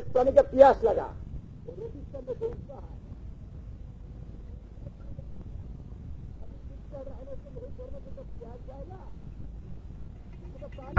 एक पानी का प्यास लगा, वो रोटी इसके अंदर डूबता है, रहने से नहीं देर में तो प्यास जाएगा, तो पानी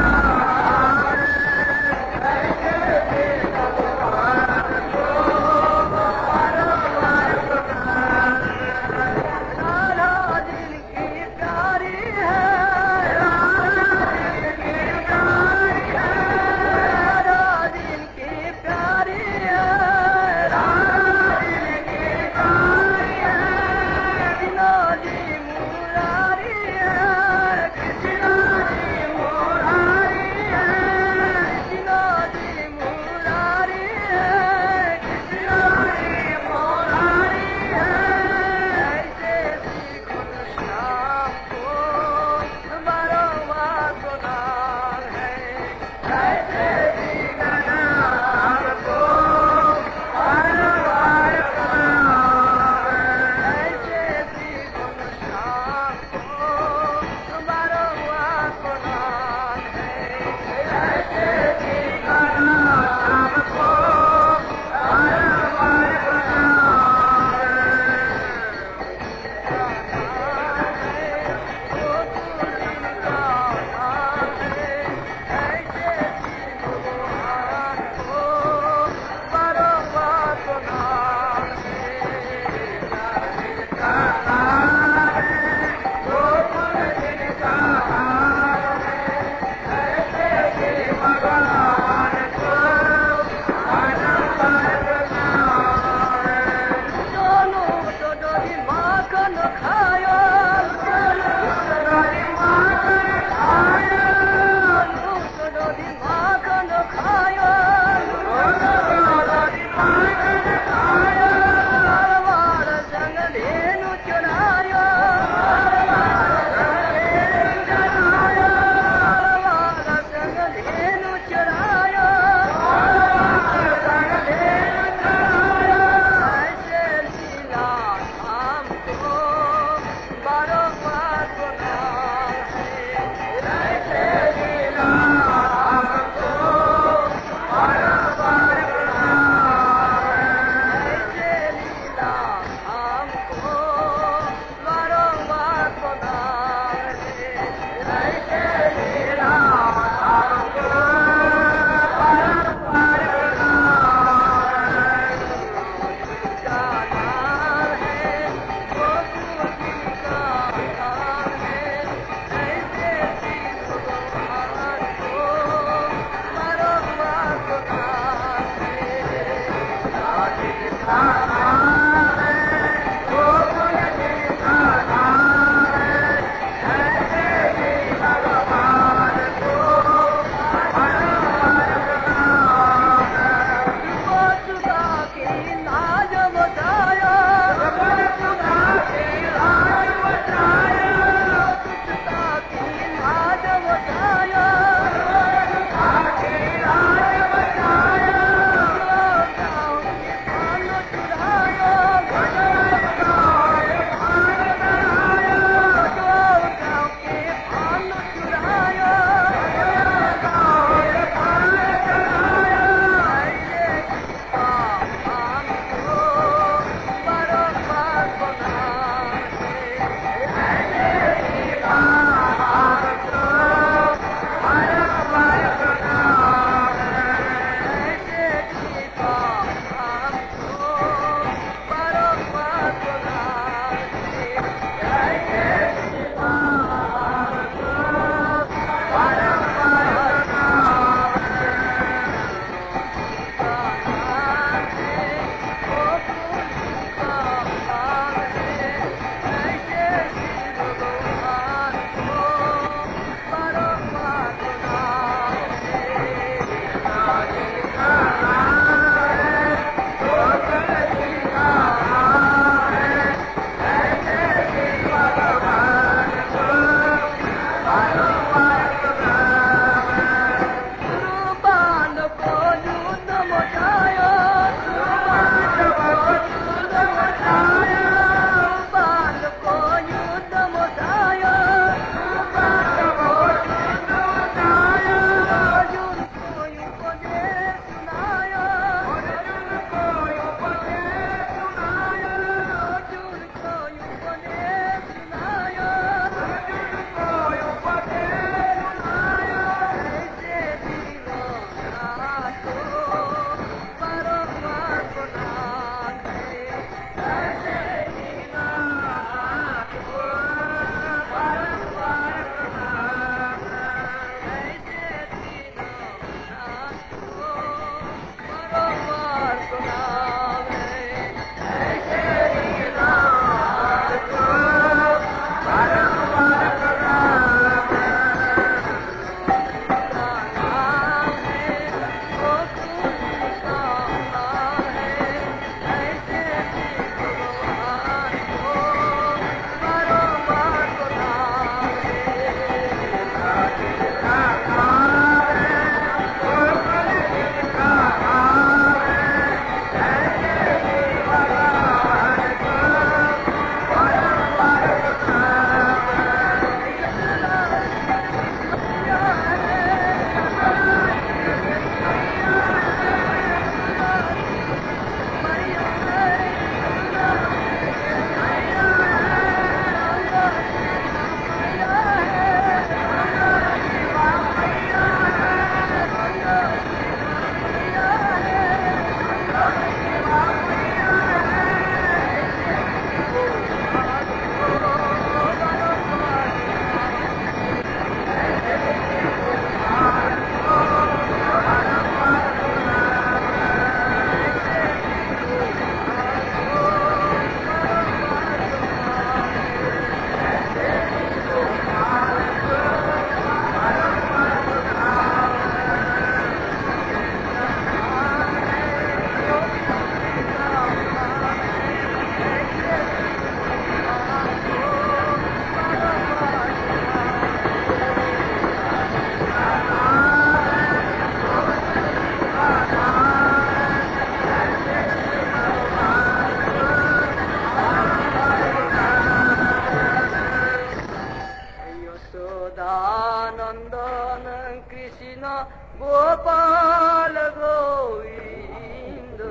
गोपाल गोविंद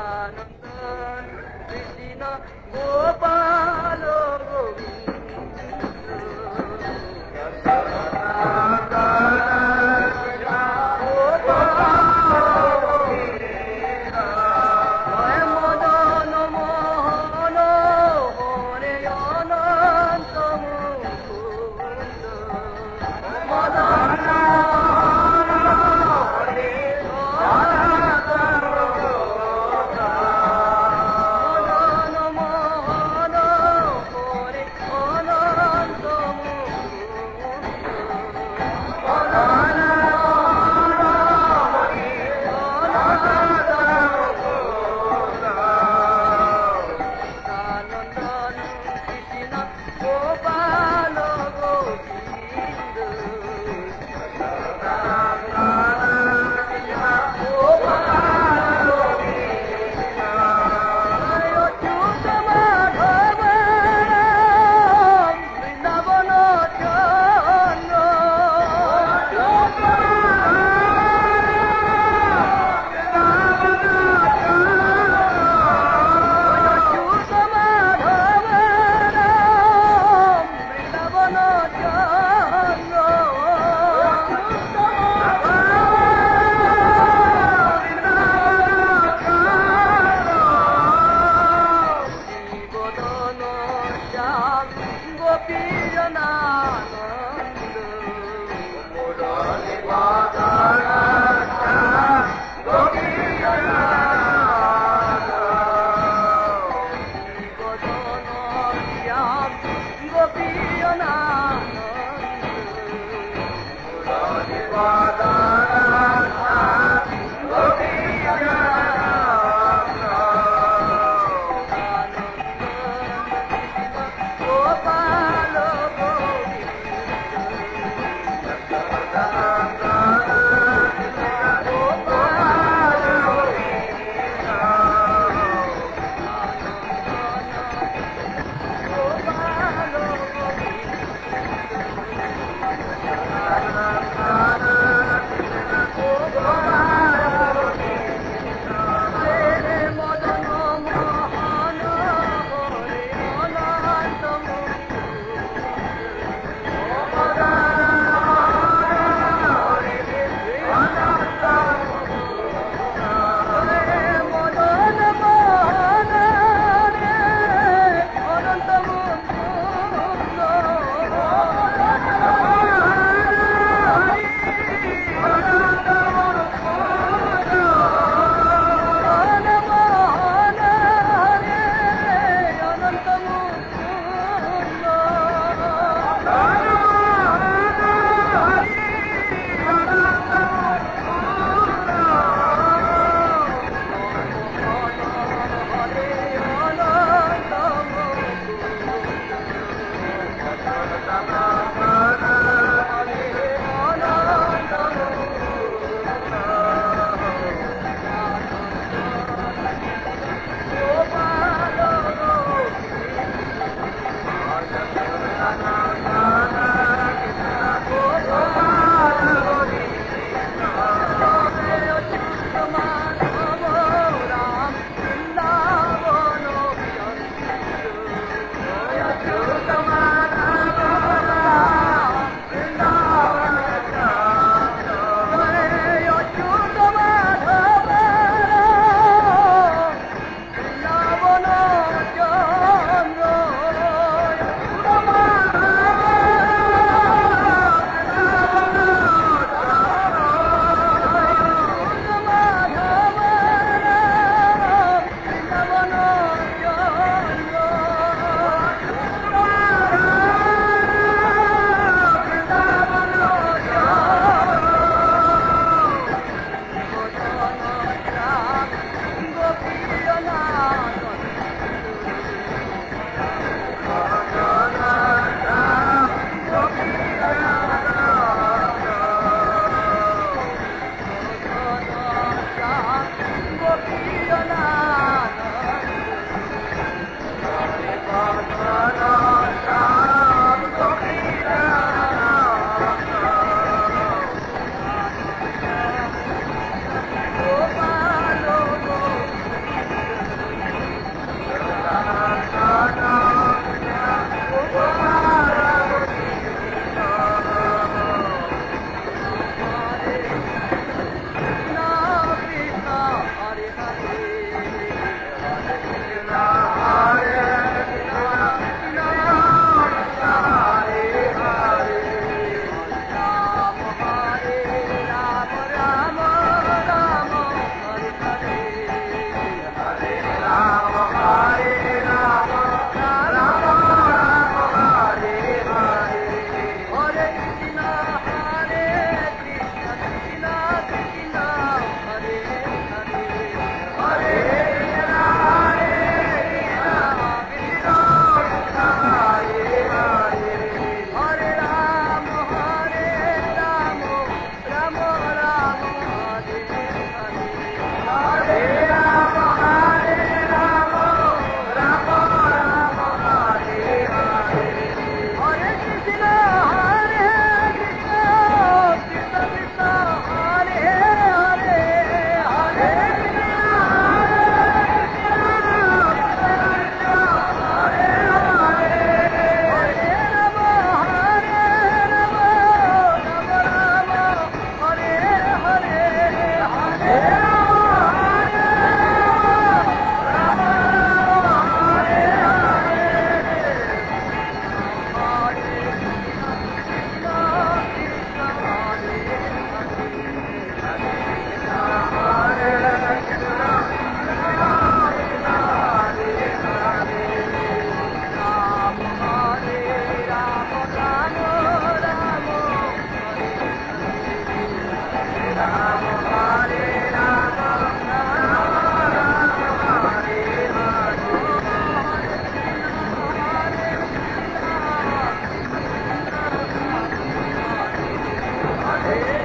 यशोदानंदन कृष्ण गोपाल गोविंद यशोदानंदन कृष्ण गोपाल गोविंद Hare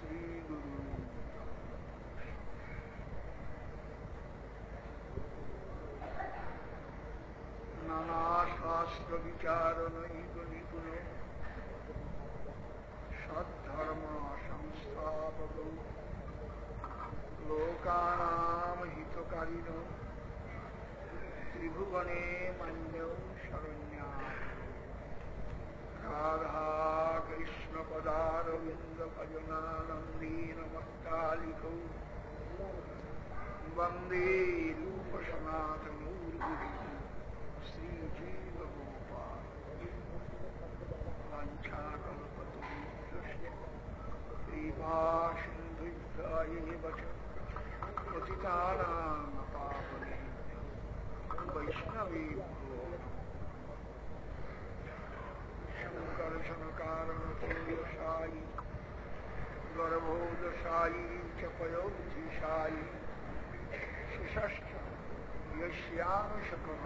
श्री गुरु नाना शास्त्र विचार नैक निपुण सद्धर्म संस्थापक लोकानां हितकारिणो त्रिभुवने मन्यौ शरण्या राधा कृष्ण पदारविंद भजनानंदीन मत्तालिकौ वंदे रूप सनातनौ श्रीजीव गोपाल वंशाकल्पतरुभ्यश्च कृपा सिन्धुभ्य च पतितानां पावनेभ्यो वैष्णवेभ्यो शङ्करशनकारणतुल्यशायि गर्भोदशायि च पयोधिशायि शिशश्च यस्यानुशकः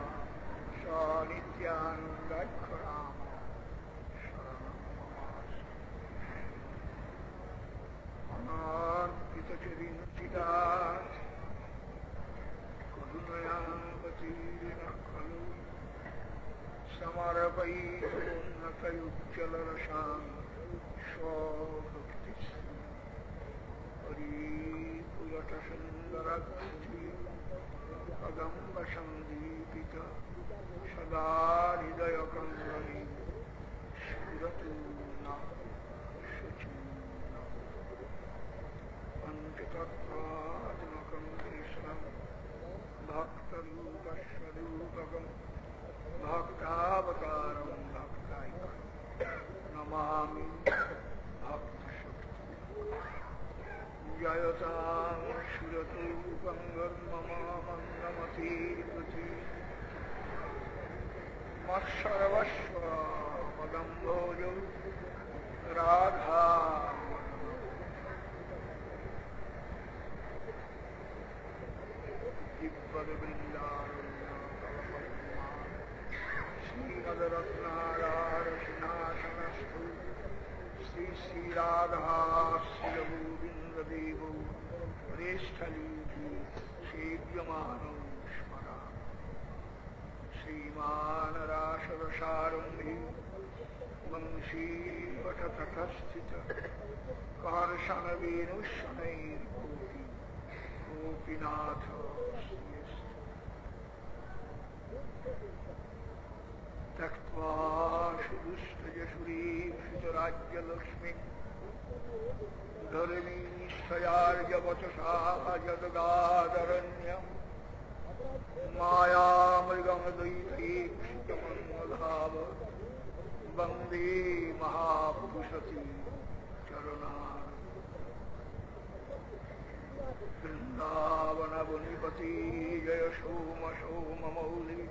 स नित्यानन्दाख्यराम शरणं मम अनार्पितचिरिञ्चिदात् करुणयावतीर्णः खलु समर्पयितोन्नतयुज्ज्वलरसां स्वभक्तिः हरिपुरटसुन्दरगन्धि कदम्ब सन्दीपित सदा हृदयकङ्गले स्फुरतु नः शुचिर्नः पञ्चतत्त्वात्मकं कृष्णं भक्तरूपस्वरूपकम् भक्तावतारं भक्ताइकं नमामि भक्तशक्तिं जयतां सुरतरूपं मम मन्दमतीर्गति मत्सर्वस्व मदम्भोजौ राधा श्रीमद्रत्नारारसिंहासनस्थु श्री श्रीराधा श्रीगोविन्ददेवौ प्रेष्ठलीति सेव्यमानौ स्मरामि श्रीमान् रासरसारम्भे वंशीवटतटस्थित कर्षणवेणुशनैर्कोटि गोपीनाथ त्यक्त्वा सुदुष्टयशुरीक्षितराज्यलक्ष्मी धर्मीस्थयार्यवचसा जगदादरण्यम् मायामृगमद्वैतैक्षितमन्मधाव वन्दे महापुरुषति चरणार वृन्दावनवनिपति जय सोम सोम मौलि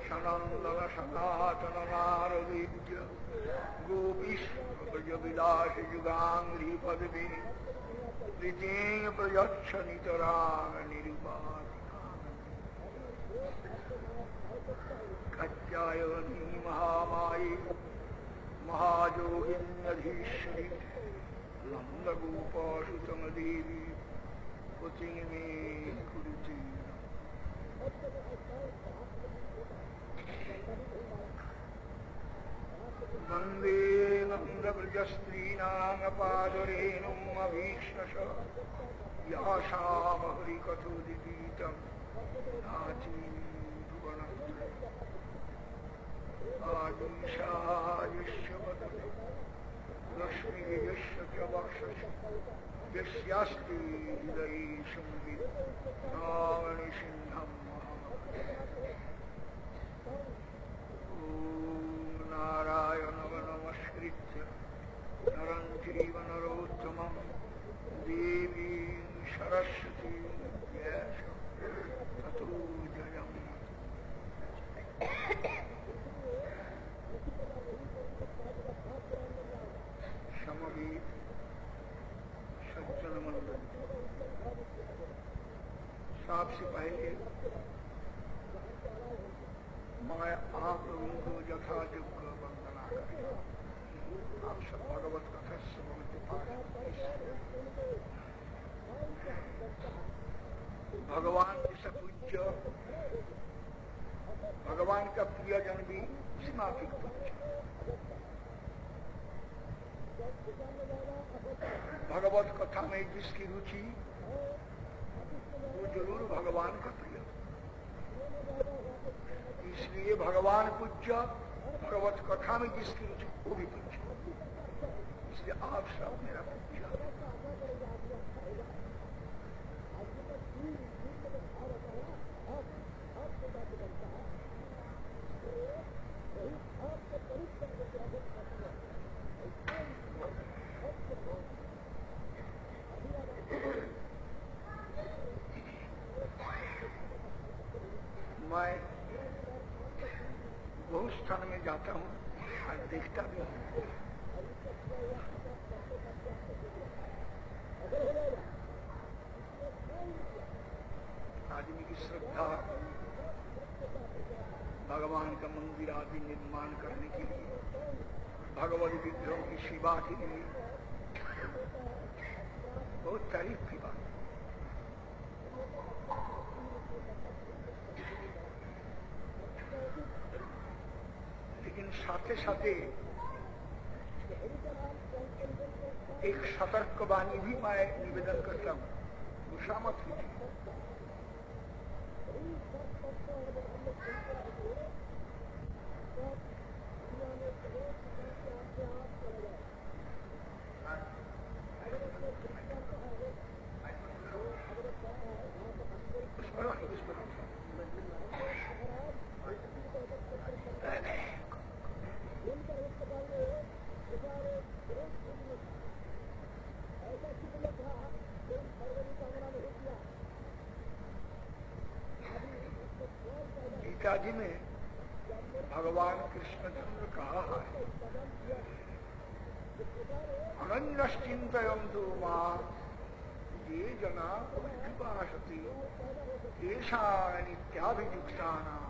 सनन्दन सनातन नारदीद्य गोपीश्वरविलास जुगाङ्घ्रि पदवी प्रीतेय प्रयच्छ नितरां निरुपाधिकान् कात्यायनी महामायी महायोगिन्यधीश्वरी नन्दगोपसुतमदेवी पतिं मे कुरुते वन्दे नन्दव्रजस्त्रीणाङ्गपादरेणुमभीष्णश यासां हरिकथोदिगीतं नाची भुवनत्रयम् आदिशायस्य वदने लक्ष्मीर्यस्य च वक्षसि यस्यास्ति हृदये संवित् नारायणसिंहं नारायणं नमस्कृत्य नरं चैव नरोत्तमं देवीं सरस्वतीं व्यासं ततो जयम् समवेत सज्जन मंडल सबसे पहले मैं आप लोगों को यथायोग्य वंदना करता हूँ। आप सब भगवत कथा श्रवण के पास भगवान जैसा पूज्य, भगवान का प्रियजन भी सीमाफिक पूज्य। भगवत कथा में जिसकी रुचि वो जरूर भगवान का प्रिय, इसलिए भगवान पूज्य, भगवत कथा में जिसकी रुचि वो भी पूज्य, इसलिए आप सब मेरा पूज्य। मैं बहुत स्थान में जाता हूँ और देखता भी हूँ, आदमी की श्रद्धा भगवान का मंदिर आदि निर्माण करने के लिए, भगवत विग्रहों की सेवा के लिए बहुत तारीफ की बात। लेकिन साथे साथे एक सतर्क वाणी भी मैं निवेदन करता हूँ, गुस्सा मत कीजिए। गीता जी में भगवान कृष्णचंद्र कहा है, अनन्यश्चिन्तयन्तु मां ये जना उपासते तेषां नित्याभियुक्तानां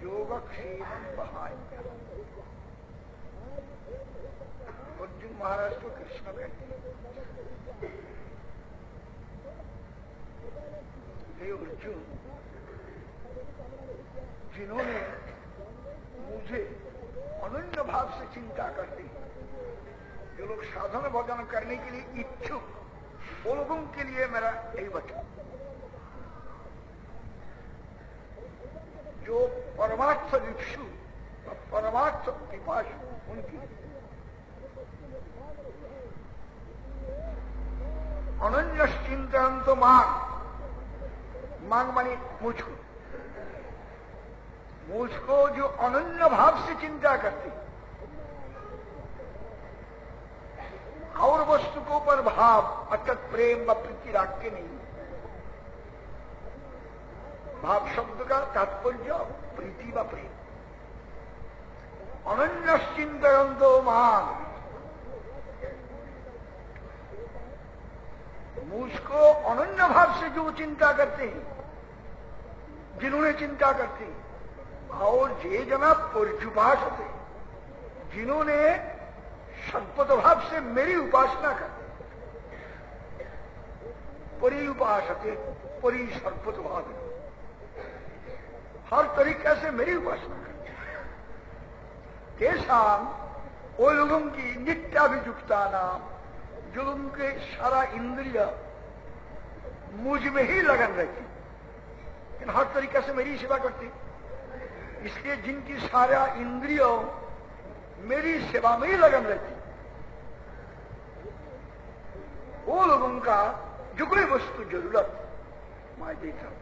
योगक्षेमं वहाम्यहम्। अर्जुन महाराज को कृष्ण कहते हैं, हे अर्जुन, जिन्होंने मुझे अनन्य भाव से चिंता करते हैं, जो लोग साधन भजन करने के लिए इच्छुक, वो लोगों के लिए मेरा यही वचन, जो परमार्थ विक्षु और परमार्थ पिपासु उनकी अनन्य चिंतन तो मांग मानी मुझको जो अनन्य भाव से चिंता करती और वस्तु को पर भाव अर्थात प्रेम व प्रीति राग के नहीं। भाव शब्द का तात्पर्य प्रीति व प्रेम। अनन्य चिंतयन्तो मां, मुझको अनन्य भाव से जो चिंता करते हैं, जिन्होंने चिंता करती, और जे जना पर्युपासते, जिन्होंने सद्पद भाव से मेरी उपासना करते, परि उपासते, परि सद्पद भाव, हर तरीके से मेरी उपासना करते, तेषाम वो लोगों की नित्याभियुक्ता नाम, जो उनके सारा इंद्रिय मुझ में ही लगन रहती, लेकिन हर तरीके से मेरी सेवा करती, इसलिए जिनकी सारा इंद्रियों मेरी सेवा में ही लगन रहती, वो लोगों का जो कोई वस्तु जरूरत मैं देता हूं,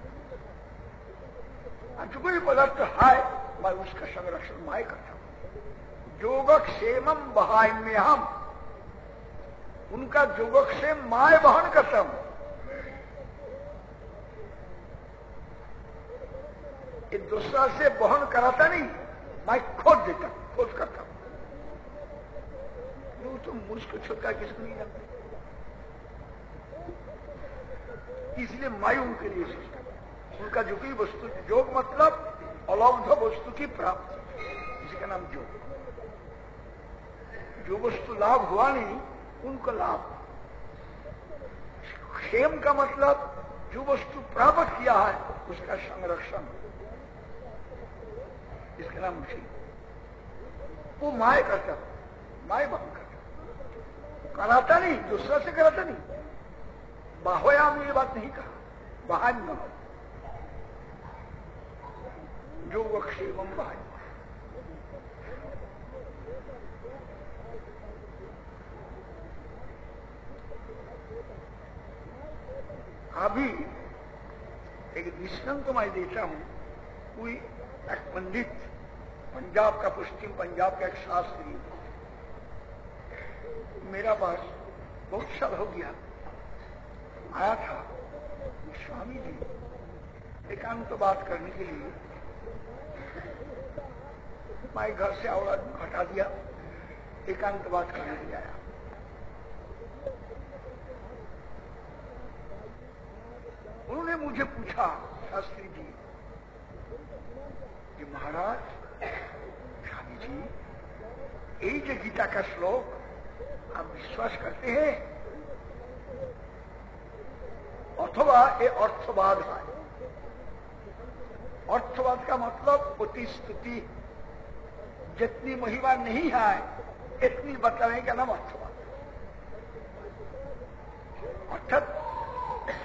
जो कोई पदार्थ है मैं उसका संरक्षण मैं करता हूं। योगक्षेमम वहाम्यहम्, उनका योगक्षेम मैं वहन करता हूं। ये दूसरा से वहन कराता नहीं, मैं खोद देता हूं, खोद करता हूं। तो मुझको छुटका किसको नहीं जानते, इसलिए मैं उनके लिए सोचता हूं। उनका जो कोई वस्तु, योग मतलब अलौध वस्तु की प्राप्ति, इसी का नाम योग। जो वस्तु लाभ हुआ नहीं उनको लाभ, क्षेम का मतलब जो वस्तु प्राप्त किया है उसका संरक्षण, इसका नाम क्षेम। वो माय करता, माय बहन करता, कराता नहीं, दूसरा से कराता नहीं। बाहोयाम ये बात नहीं कहा, बहान न हो जो वक्षेमम बहान। अभी एक दृष्टांत तो मैं देता हूं। कोई एक पंडित, पंजाब का, पश्चिम पंजाब का एक शास्त्री मेरा पास बहुत साल हो गया आया था। स्वामी जी एकांत तो बात करने के लिए मैं घर से और हटा दिया, एकांत बात करने के लिए आया। उन्होंने मुझे पूछा, शास्त्री जी कि महाराज, स्वामी जी यही जो गीता का श्लोक आप विश्वास करते हैं अथवा ये अर्थवाद है? अर्थवाद का मतलब अति स्तुति, जितनी महिमा नहीं है इतनी बताने का नाम अर्थवाद। अर्थात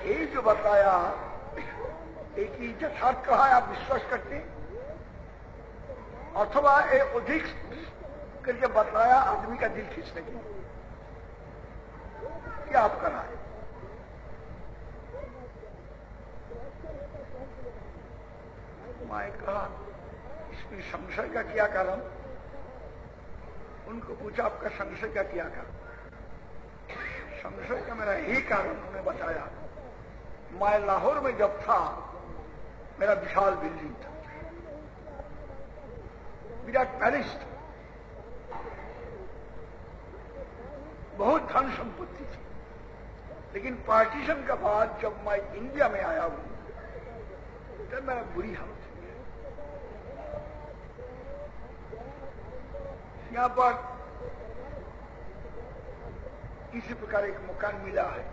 ये जो बताया एक ही यथार्थ कहा आप विश्वास करते हैं, अथवा ये अधिक करके बताया आदमी का दिल खींचने के लिए। क्या आप करा है? मैं कहा इसमें संशय का क्या कारण? उनको पूछा आपका संशय का क्या कारण? संशय का मेरा यही कारण उन्होंने बताया। मैं लाहौर में जब था मेरा विशाल बिल्डिंग था, विराट पैलेस था, बहुत धन संपत्ति थी। लेकिन पार्टीशन के बाद जब मैं इंडिया में आया हूं तब मेरा बुरी हालत हुई है। यहां पर किसी प्रकार एक मकान मिला है,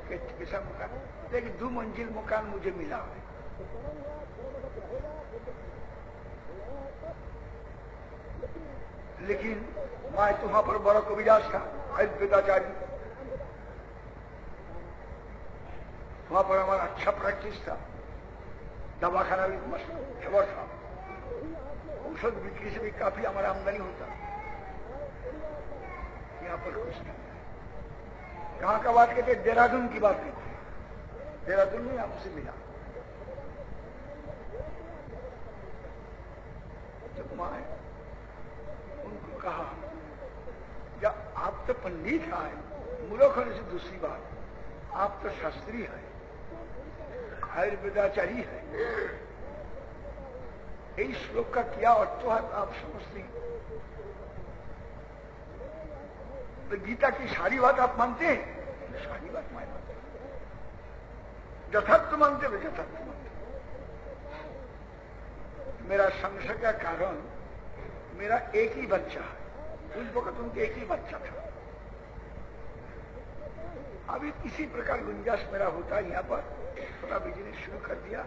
कैसा मकान, लेकिन 2 मंजिल मकान मुझे मिला है। लेकिन मैं तो वहां पर बड़ा कविराज था, आयुर्वेदाचार्य, वहां पर हमारा अच्छा प्रैक्टिस था, दवाखाना भी मस्त खबर था, औषध बिक्री से भी काफी हमारा आमदनी होता। यहाँ पर कुछ नहीं। कहाँ का बात कहते? देहरादून की बात कहते। देहरादून में आपसे मिला। जब मैं उनको कहा जब आप तो पंडित हैं, मूर्ख होने से दूसरी बात, आप तो शास्त्री है, आयुर्वेदाचारी है, इस श्लोक का क्या अर्थ है आप समझते हैं? तो गीता की सारी बात आप मानते हैं? सारी बात मैं मानता हूं। यथार्थ मानते हो? यथार्थ मानते। मेरा संशय का कारण मेरा एक ही बच्चा है, उस वक्त उनके एक ही बच्चा था। अभी किसी प्रकार गुंजाइश मेरा होता है, यहाँ पर थोड़ा बिजनेस शुरू कर दिया।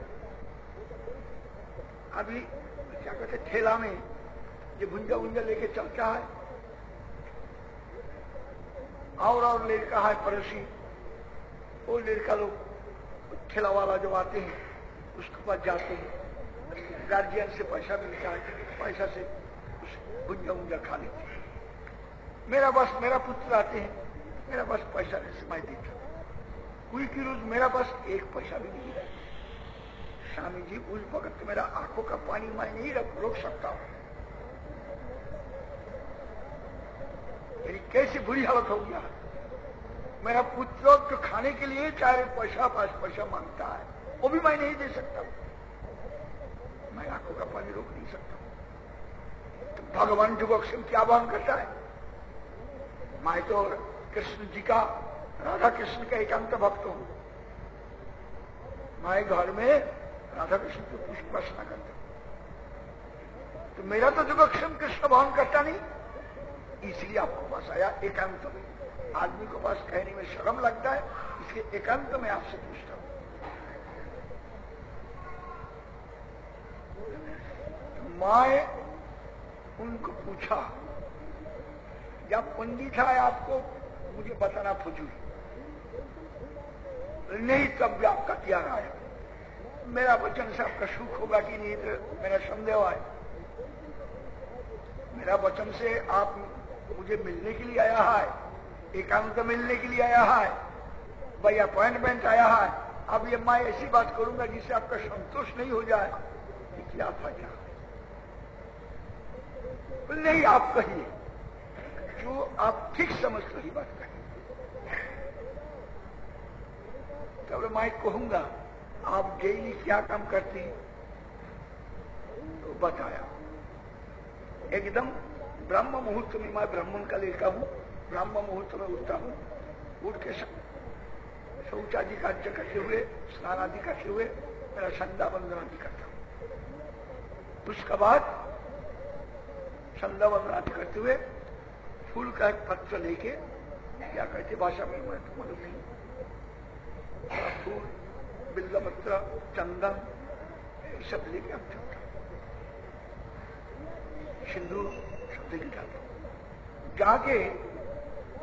अभी क्या कहते ठेला में जो भुंजा भुंजा लेके चलता है, और लड़का है पड़ोसी, वो लड़का लोग ठेला वाला जो आते हैं उसके पास जाते हैं, गार्जियन से पैसा मिलता है, पैसा से भुंजा भुंजा खा लेते हैं। मेरा पुत्र आते हैं, मेरा पास पैसा नहीं, समय देता। कोई की रोज मेरा पास एक पैसा भी नहीं है। स्वामी जी उस वक्त मेरा आंखों का पानी मैं नहीं रोक सकता हूं। मेरी कैसी बुरी हालत हो गया। मेरा पुत्र तो खाने के लिए 4 पैसा 5 पैसा मांगता है, वो भी मैं नहीं दे सकता। मैं आंखों का पानी रोक नहीं सकता। तो भगवान जुगक्षम क्या बात करता है? मैं तो कृष्ण जी का, राधा कृष्ण का एकांत भक्त हूं। मैं घर में राधा कृष्ण को पुष्प अर्चना करता हूं। तो मेरा तो जुगक्षम कृष्ण भवन करता नहीं, इसलिए आपको पास आया एकांत में। आदमी को पास कहने में शर्म लगता है, इसलिए इसलिए एकांत में आपसे पूछता हूं। माए उनको पूछा, जब पंडित है आपको मुझे बताना फजूल नहीं, तब भी आपका त्याग आया। मेरा वचन से आपका सुख होगा कि नहीं, तो मेरा संदेह है। मेरा वचन से आप मुझे मिलने के लिए आया है, एकांत मिलने के लिए आया है, भाई अपॉइंटमेंट आया है। अब ये मैं ऐसी बात करूंगा जिससे आपका संतोष नहीं हो जाए, क्या फायदा? नहीं, आप कहिए जो आप ठीक समझते ही बात कहिए। तब मैं कहूंगा आप डेली क्या काम करती, तो बताया। एकदम ब्रह्म मुहूर्त में, मैं ब्राह्मण का लड़का हूं, ब्रह्म मुहूर्त में उठता हूं, उठ के शौचादि कार्य करते हुए, स्नान आदि करते हुए मेरा संध्या वंदन आदि करता हूं। उसके बाद संध्या वंदन आदि करते हुए फूल का एक पत्र लेके, क्या कहते भाषा में मैं तो मालूम नहीं, फूल, बिल्वपत्र, चंदन, ये सब लेके हम चलता हूं, सिंदूर सब लेके जाता हूं। जाके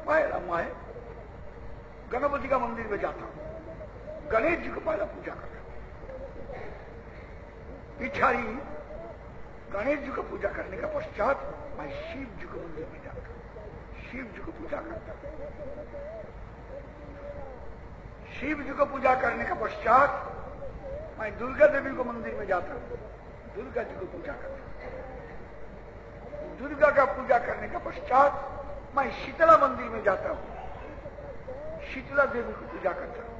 पहला मैं गणपति का मंदिर में जाता हूं, गणेश जी को पहला पूजा करता हूं। पिछाड़ी गणेश जी को पूजा करने का पश्चात मैं शिव जी को मंदिर में जाता हूं, शिव जी को पूजा करता हूं। शिव जी को पूजा करने का पश्चात मैं दुर्गा देवी को मंदिर में जाता हूं, दुर्गा जी को पूजा करता हूं। दुर्गा का पूजा करने का पश्चात मैं शीतला मंदिर में जाता हूं, शीतला देवी को पूजा करता हूं।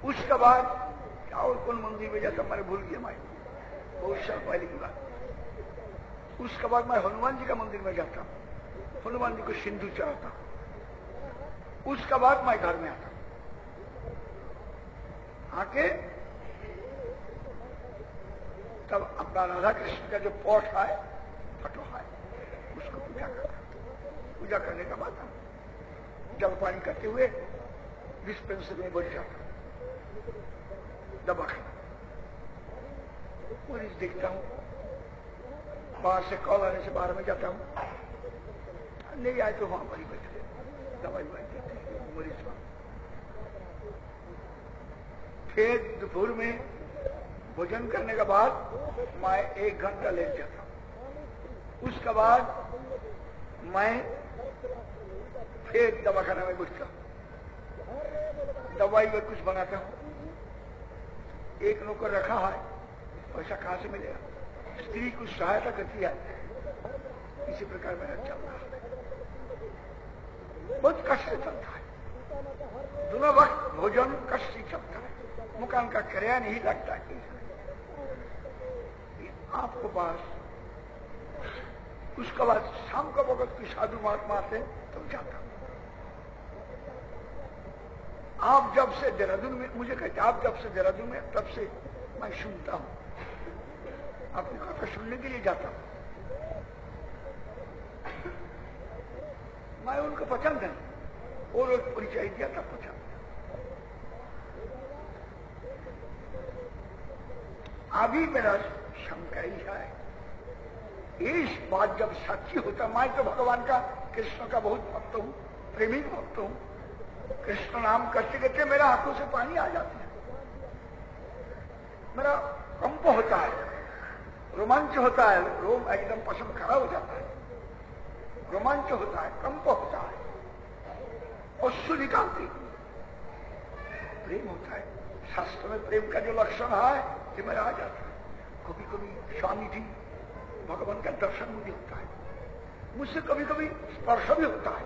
उसके बाद और कौन मंदिर में जाता हूं मैंने भूल गया, मैं बहुत साल पहले की बात। उसके बाद मैं हनुमान जी का मंदिर में जाता हूं, हनुमान जी को सिंदूर चढ़ाता हूं। उसके बाद मैं घर में आता हूं, आके तब अपना राधा कृष्ण का जो पॉट है, फटो है, उसको पूजा करता हूं। पूजा करने का बाद जल पानी करते हुए डिस्पेंसरी में बैठ जाता हूं, दवा खाना मरीज देखता हूं। बाहर से कॉल आने से बाहर में जाता हूं, नहीं आए तो वहां पर ही बैठे दवाई देते हैं मरीज को। फिर दोपहर में भोजन करने के बाद मैं 1 घंटा लेट जाता हूं। उसके बाद मैं फिर दवाखाना में बैठता हूं, दवाई में कुछ बनाता हूं। एक नौकर रखा है, पैसा कहां से मिलेगा? स्त्री कुछ सहायता करती है, इसी प्रकार मेरा चल रहा है। बहुत कष्ट से चलता है, दोनों वक्त भोजन कष्ट से चलता है, मकान का किराया नहीं लगता है। आपको पास उसके बाद शाम का वक्त की साधु महात्मा से तो जाता हूं। आप जब से देहरादून में, मुझे कहते आप जब से देहरादून में, तब से मैं सुनता हूं, आपकी कथा सुनने के लिए जाता हूं। मैं उनको पसंद है, और एक परिचय दिया था पसंद। अभी मेरा शंका ही है, इस बात जब सच्ची होता, मैं तो भगवान का, कृष्ण का बहुत भक्त हूं, प्रेमी भक्त हूं। कृष्ण नाम करते करते मेरा आंखों से पानी आ जाता है, मेरा कंप होता है, रोमांच होता है, रोम एकदम पसंद खड़ा हो जाता है, रोमांच होता है, कंप होता है, अश्रु निकालती, प्रेम होता है। शास्त्र में प्रेम का जो लक्षण है ये मेरा आ जाता है। कभी कभी स्वामी जी भगवान का दर्शन मुझे होता है, मुझसे कभी कभी स्पर्श भी होता है,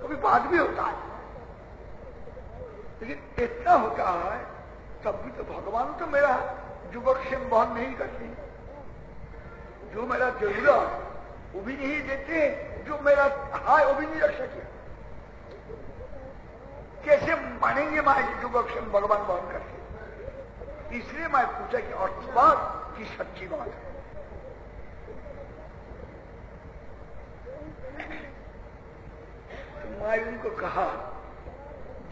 कभी बात भी होता है, लेकिन इतना होता है तब भी तो भगवान तो मेरा युवक से बहन नहीं करते, जो मेरा जरूरत वो भी नहीं देते, जो मेरा हाय वो भी नहीं रख सके। कैसे मानेंगे मैं युवक से भगवान बहन करके? इसलिए मैं पूछा कि अर्थवाद की सच्ची बात है। तो मैं उनको कहा,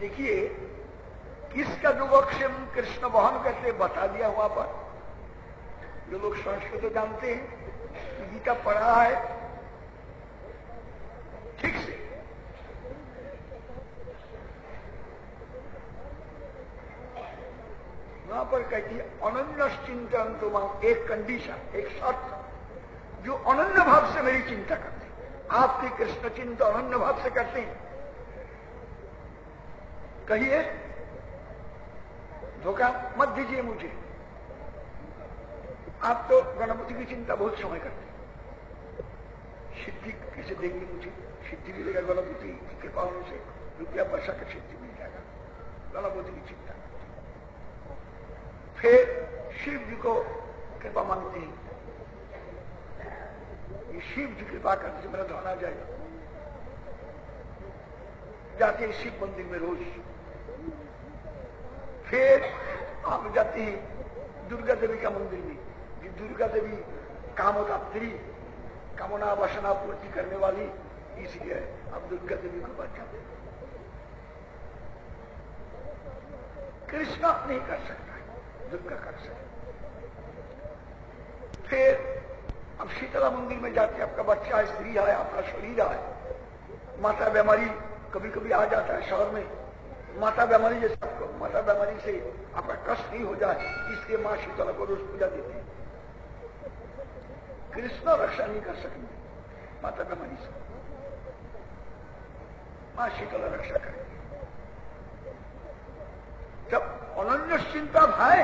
देखिए किसका योगक्षेम कृष्ण वहन करते बता दिया वहां पर। जो लोग संस्कृत जानते हैं, गीता पढ़ा है ठीक से, वहां पर कहती है अनन्य चिंतन तो एक कंडीशन, एक शर्त, जो अनन्य भाव से मेरी चिंता करते हैं। आपके कृष्ण चिंता अनन्य भाव से करते हैं, कहिए धोखा मत दीजिए मुझे। आप तो गणपति की चिंता बहुत समय करते हैं, सिद्धि कैसे देंगे मुझे, सिद्धि मिलेगा गणपति की कृपा होने से, रुपया पैसा का सिद्धि मिल जाएगा, गणपति की चिंता। फिर शिव जी को कृपा मांगते हैं, ये शिव जी कृपा करने से मेरा धन आ जाएगा। जाते हैं शिव मंदिर में रोज। फिर आप जाते हैं दुर्गा देवी का मंदिर में, कि दुर्गा देवी कामोदात्री, कामना वासना पूर्ति करने वाली, इसलिए आप दुर्गा देवी को बचाते हैं। कृष्ण नहीं कर सकता, दुर्गा कर सकता। फिर अब शीतला मंदिर में जाते, आपका बच्चा है, स्त्री है, आपका शरीर है, माता बीमारी कभी कभी आ जाता है शहर में, माता बीमारी जैसे आपको माता बीमारी से आपका कष्ट नहीं हो जाए, इसलिए मां शीतला को रोज पूजा देते हैं। कृष्ण रक्षा नहीं कर सकेंगे माता बीमारी से, मां शीतला रक्षा करेंगे। जब अनन्य चिंता भाई,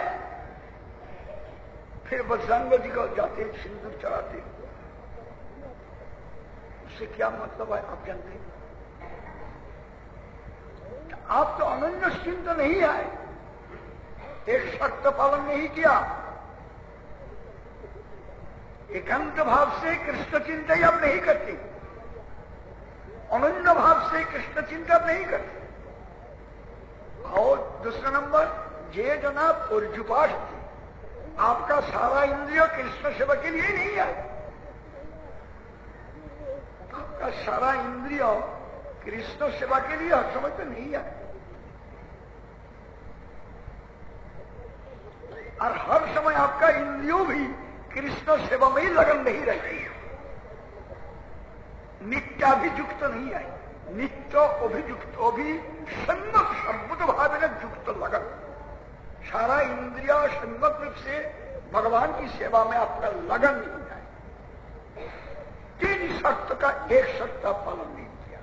फिर बजरंग जी को जाते सिंदूर चढ़ाते, उससे क्या मतलब है आप जानते हैं। आप तो अनन्य चिंता नहीं आए, एक शर्त पालन नहीं किया, एकांत भाव से कृष्ण चिंता ही आप नहीं करते, अनन्य भाव से कृष्ण चिंता आप नहीं करते। और दूसरा नंबर, जे जना पुरजुपाठ, आपका सारा इंद्रिय कृष्ण सेवा के लिए नहीं आए, आपका सारा इंद्रिय कृष्ण सेवा के लिए हर समय तो नहीं आए, और हर समय आपका इंद्रियों भी कृष्ण सेवा में ही लगन नहीं रहती है, नित्याभियुक्त नहीं आए, नित्य अभियुक्त सम्यक सर्वत भाव में युक्त लगन, सारा इंद्रिया सम्यक रूप से भगवान की सेवा में आपका लगन नहीं आए। तीन शर्त का एक शर्त आप पालन नहीं किया,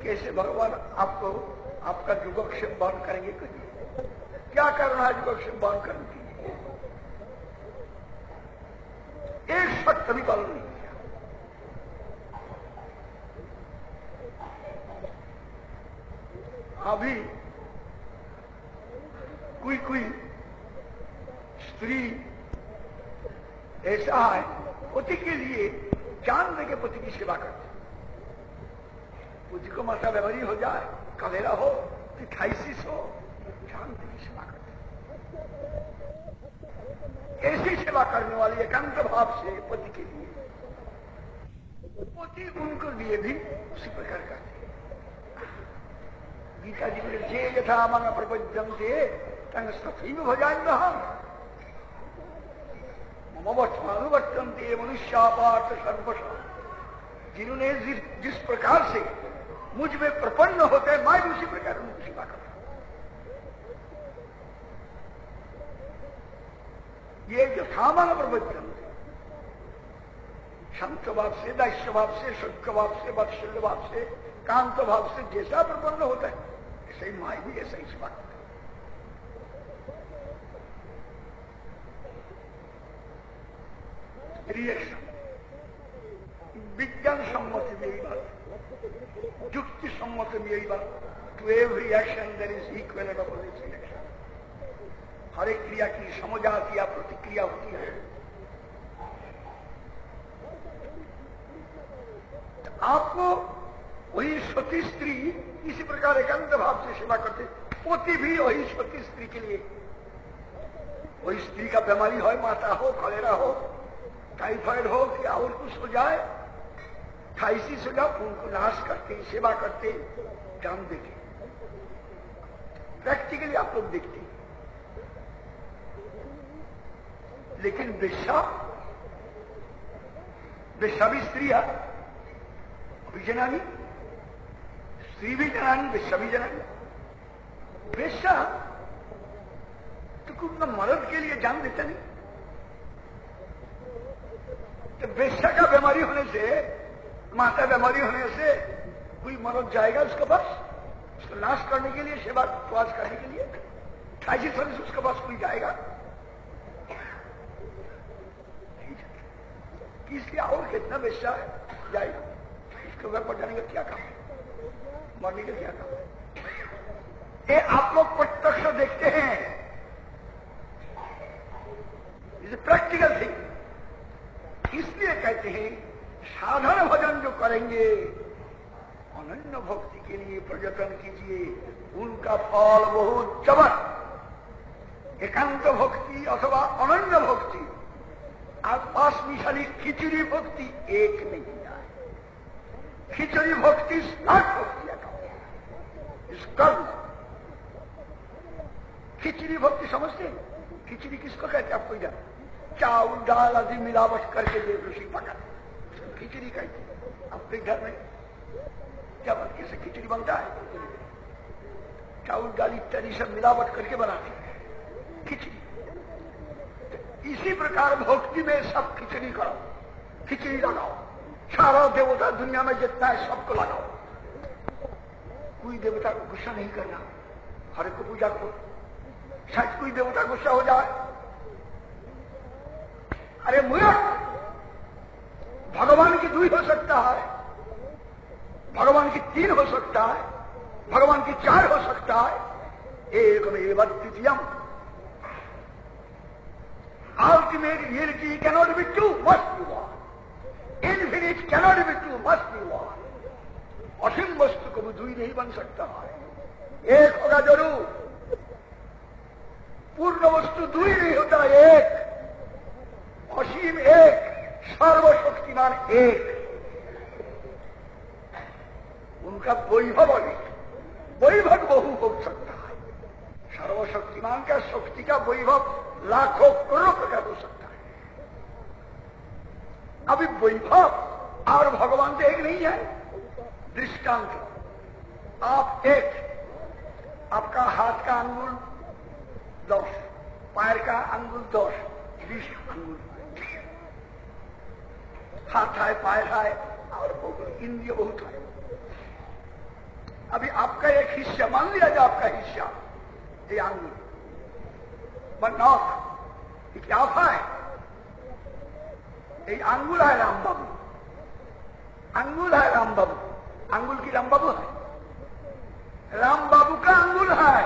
कैसे भगवान आपको आपका योगक्षेम बंद करेंगे? कहिए क्या करना है योगक्षेम बंद करने के लिए? एक शर्त भी पालन नहीं किया। अभी कोई स्त्री ऐसा है, पति के लिए जान दे के पति की सेवा करते, पति को माता बीमारी हो जाए, कलेरा हो, थाइसिस हो, जान दे की सेवा करते। ऐसी सेवा करने वाली एकांत भाव से पति के लिए, पति उनको लिए भी उसी प्रकार करते। गीता जी में जे यथा मन प्रपद्यन्ते तंग सखी में भजाएंगे हम, ममवत्मानुवर्तन्ते मनुष्यापार्थ सर्वशः। जिन्होंने जिस प्रकार से मुझ में प्रपन्न होते हैं, मैं उसी प्रकार उनकी सेवा करता हूं। ये यथामन प्रपद्यन्ते, शांत भाव से, दैश्य भाव से, शुद्ध भाव से, वात्सल्य भाव से, कांत भाव से जैसा प्रपन्न होता है, ऐसे ही माई भी ऐसा ही सेवा करता है। रिएक्शन, विज्ञान सम्मत भी यही बात, युक्ति सम्मत भी यही बात, to every action there is equal and opposite reaction. हर एक क्रिया की समझाती या प्रतिक्रिया होती है। आपको वही सती स्त्री इसी प्रकार एकांत भाव से सेवा करते, पति भी वही सती स्त्री के लिए, वही स्त्री का बीमारी हो, माता हो, कलेरा हो, टाइफाइड हो कि और कुछ हो जाए, 28 से जाओ उनको नाश करते, सेवा करते, काम देते, प्रैक्टिकली आप लोग देखते। लेकिन वेश्या भी स्त्री है, अभी जनानी, स्त्री भी जनानी, वेश्या भी जनानी। वेश्या तो कोई अपना मर्द के लिए जान देता नहीं। तो वेश्या का बीमारी होने से, माता बीमारी होने से कोई मर्द जाएगा उसके पास, उसको नाश करने के लिए, सेवा उपवास करने के लिए? 28 वर्ष उसके पास कोई जाएगा? इसलिए और कितना वेश्या जाएगा, इसके घर पर जाने का क्या काम है, मरने का क्या काम है? ये आप लोग प्रत्यक्ष देखते हैं, इसे प्रैक्टिकल थिंग। इसलिए कहते हैं साधारण भजन जो करेंगे, अनन्य भक्ति के लिए प्रयत्न कीजिए, उनका फल बहुत जबर। एकांत भक्ति अथवा अनन्य भक्ति, आसपास मिशाली खिचड़ी भक्ति एक नहीं है। खिचड़ी भक्ति स्टार्ट भक्ति इस कर्म। खिचड़ी भक्ति समझते हैं? खिचड़ी किसको कहते हैं आपको जान? चावल दाल आदि मिलावट करके जो ऋषि पका, खिचड़ी कहते हैं। आपके घर में क्या बनती से खिचड़ी बनता है? चावल दाल इत्यादि सब मिलावट करके बनाते हैं खिचड़ी। इसी प्रकार भक्ति में सब खिचड़ी करो, खिचड़ी लगाओ, सारा देवता दुनिया में जितना है सबको लगाओ। कोई देवता को गुस्सा नहीं करना, हर एक को पूजा करो। शायद कोई देवता गुस्सा हो जाए, अरे मूर्ख, भगवान की 2 हो सकता है, भगवान की 3 हो सकता है, भगवान की 4 हो सकता है, एकमेव द्वितीयम। Ultimate reality cannot be 2, must be 1. Infinite cannot be 2, must be 1. असीम वस्तु को भी 2 नहीं बन सकता है, एक होगा जरूर। पूर्ण वस्तु 2 नहीं होता, एक असीम, एक सर्वशक्तिमान, एक। उनका वैभव वैभव बहु हो सकता है। सर्वशक्तिमान का शक्ति का वैभव लाखों करोड़ों प्रकार हो सकता है। अभी वैभव और भगवान तो एक नहीं है। दृष्टांत, आप एक, आपका हाथ का अंगुल 10, पैर का अंगुल 10, 20 अंगुल, हाथ है, पैर है और इंद्रिय बहुत है। अभी आपका एक हिस्सा, मान लिया जाए आपका हिस्सा ये अंगुल, नौक, क्या है? ये अंगुल है राम बाबू, अंगुल है राम बाबू, अंगुल की राम बाबू है, राम बाबू का अंगुल है,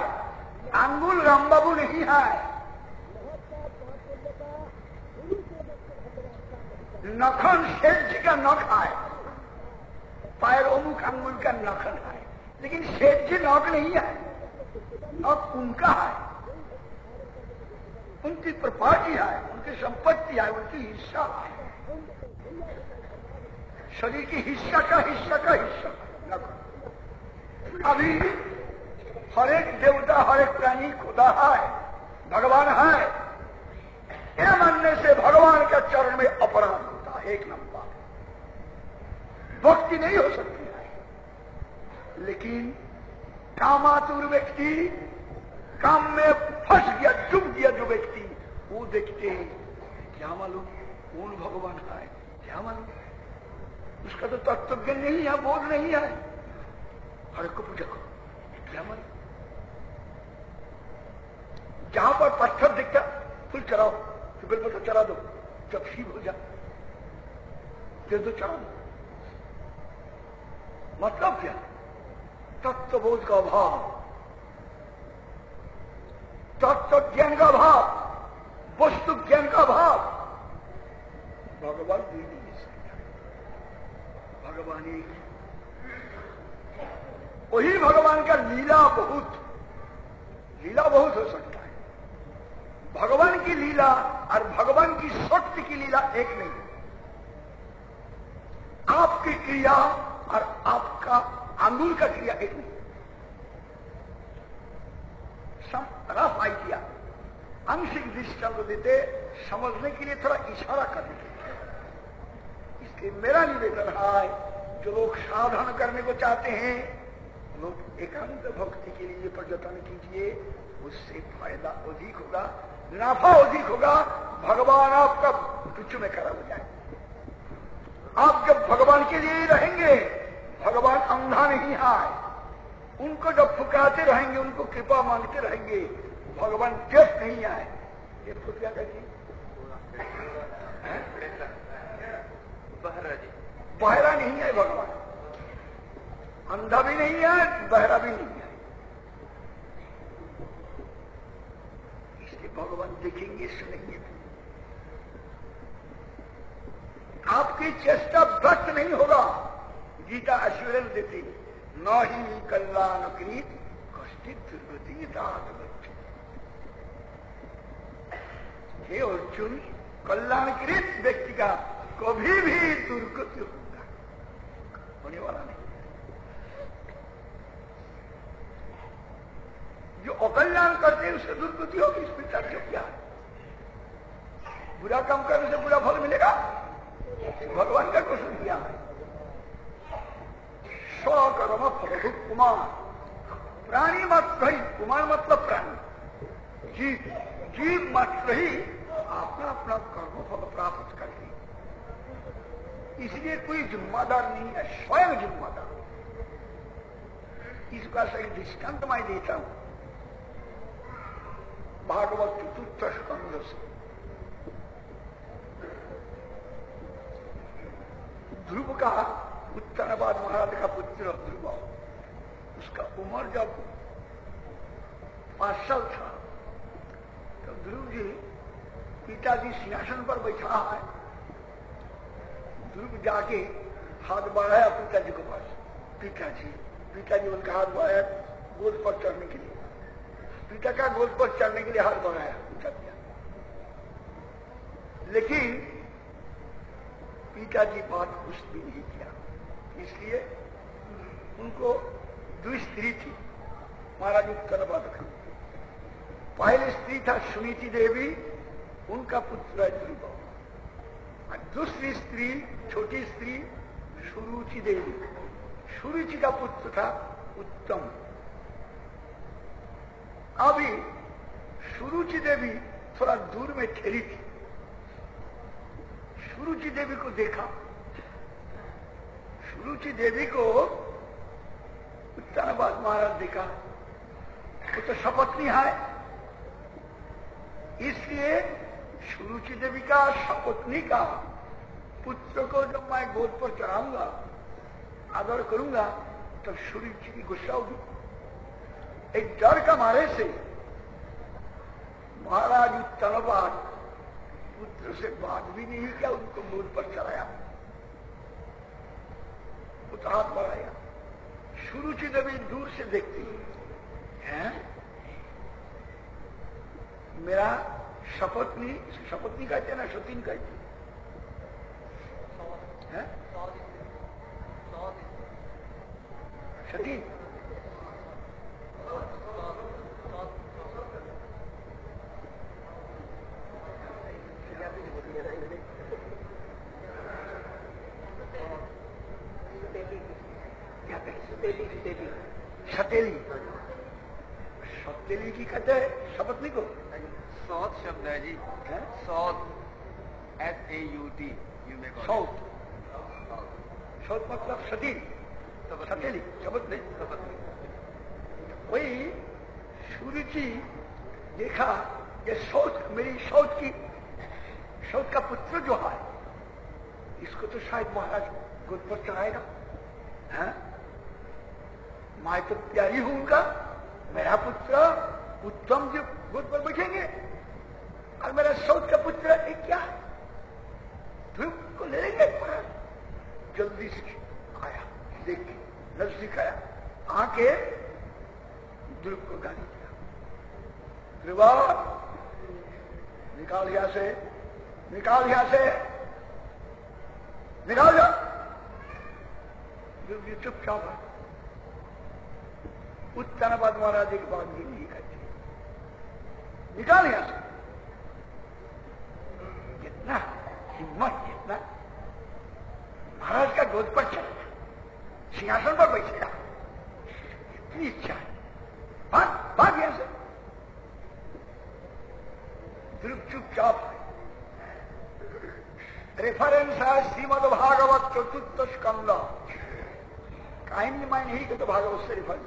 अंगुल राम बाबू नहीं है। नखन शेठ जी का नख है, पैर अमुक अंगुल का नखन है, लेकिन शेठ जी नख नहीं है, नख उनका है, उनकी प्रॉपर्टी है, उनकी संपत्ति है, उनकी हिस्सा है। शरीर की हिस्सा का हिस्सा का हिस्सा। अभी हर एक देवता, हर एक प्राणी खुदा है, भगवान है, यह मानने से भगवान का चरण में अपराध होता है। एक नंबर भक्ति नहीं हो सकती है। लेकिन कामातुर व्यक्ति, काम में फंस गया, डूब गया जो व्यक्ति, वो देखते हैं क्या मालूम कौन भगवान है, क्या मालूम, उसका तो तत्व ज्ञान नहीं है, बोध नहीं है, हर एक को पूजा करो, क्या मालूम। जहां पर पत्थर दिखता फूल चढ़ाओ, फिर तो चढ़ा दो, जब शिव हो जाए फिर तो चढ़ा दो। मतलब क्या? तत्वबोध का अभाव, तत्व ज्ञान का भाव, वस्तु ज्ञान का भाव। भगवान भी नहीं सकता, भगवान एक, वही भगवान का लीला बहुत हो सकता है। भगवान की लीला और भगवान की शक्ति की लीला एक नहीं। आप आपकी क्रिया और आपका अंगुल का क्रिया एक नहीं। सम रफ आइडिया आंशिक दृष्टांत देते समझने के लिए थोड़ा इशारा करने के लिए। इसलिए मेरा निवेदन है, जो लोग साधन करने को चाहते हैं लोग एकांत भक्ति के लिए प्रयत्न कीजिए, उससे फायदा अधिक होगा, मुनाफा अधिक होगा। भगवान आपका तुच्छ में खड़ा हो जाए। आप जब भगवान के लिए ही रहेंगे, भगवान अंधा नहीं है। उनको जब पुकारते रहेंगे, उनको कृपा मांगते रहेंगे, भगवान जब नहीं आए। ये तो क्या कहिए, बहरा नहीं है भगवान, अंधा भी नहीं है, बहरा भी नहीं है। इसलिए भगवान देखेंगे, सुनेंगे। आपकी चेष्टा व्यर्थ नहीं होगा। गीता एश्योरेंस देती, न ही कल्याण कृत कष्टित दुर्गति दात। हे अर्जुन, कल्याणकृत व्यक्ति का कभी भी दुर्गति होने वाला नहीं। जो अकल्याण करते हैं उससे दुर्गति होगी। इसमें चर्चा क्या है? बुरा काम करने से बुरा फल मिलेगा, भगवान का क्वेश्चन किया है। स्वकर्म फल कुमार, प्राणी मात्र ही, कुमार मतलब प्राणी, जीव मात्र ही अपना अपना कर्म फल प्राप्त करते। इसलिए कोई जिम्मेदार नहीं है, स्वयं जिम्मेदार। इसका सही दृष्टांत मैं देता हूं भागवत चतुर्थ स्कंद से। ध्रुव का उत्तराबाद महाराज का पुत्र ध्रुव, उसका उम्र जब 5 साल था तो ध्रुव जी पिताजी सिंहासन पर बैठा है। ध्रुव जाके हाथ बढ़ाया पिताजी के पास। पिताजी उनका हाथ बढ़ाया गोद पर चढ़ने के लिए। पिता का गोद पर चढ़ने के लिए हाथ बढ़ाया, चढ़ गया। लेकिन पिताजी बात कुछ भी नहीं किया। इसलिए उनको 2 स्त्री थी महाराज उत्तराबाद का। पहली स्त्री था सुनीति देवी, उनका पुत्र है ध्रुव। और दूसरी स्त्री, छोटी स्त्री सुरुचि देवी। सुरुचि का पुत्र था उत्तम। अभी सुरुचि देवी थोड़ा दूर में ठहरी थी। सुरुचि देवी को देखा। सुरुचि देवी को उत्तराबाद महाराज देखा, वो तो सपत्नी है। इसलिए सुरुचि देवी का सपत्नी का पुत्र को जब मैं गोद पर चढ़ाऊंगा, आदर करूंगा, तो सुरुचि की गुस्सा होगी। एक डर का मारे से महाराज उत्तराबाद पुत्र से बात भी नहीं किया, उनको गोद पर चढ़ाया, हाथ बढ़ाया। सुरुचि देवी दूर से देखती है, मेरा शपथनी कहते हैं ना, सतीन कहते हैं, सतीन। सतेली, सतेली की कहते हैं शपथनी को। सौत शब्द है जी, सौत, SAUT, सौत। सौत मतलब सतीन, सतेली, शपथनी। वही सुरुचि देखा ये सौत, मेरी सौत का पुत्र जो है, इसको तो शायद महाराज गोद पर चढ़ाएगा। मैं तो प्यारी हूं उनका, मेरा पुत्र उत्तम जो गोद पर बैठेंगे, और मेरा सौत का पुत्र एक क्या है, ध्रुव को ले लेंगे। जल्दी से आया, देख के नजदीक आया, आके ध्रुव को गाली दिया, ध्रुवा निकाल यहां से, निकाल यहां से, निकाल जा। चुपचाप है। उत्तानपाद महाराज एक बात भी नहीं करते, निकाल यहां से। जितना हिम्मत, जितना महाराज का गोद पर चल, सिंहासन पर बैठेगा, इतनी इच्छा है, भाग यहां से। ध्रुव चुपचाप है। रेफरेंस है श्रीमद भागवत चतुर्थ स्कंद, काहिनी मैं नहीं कि तो भागवत से रेफरेंस।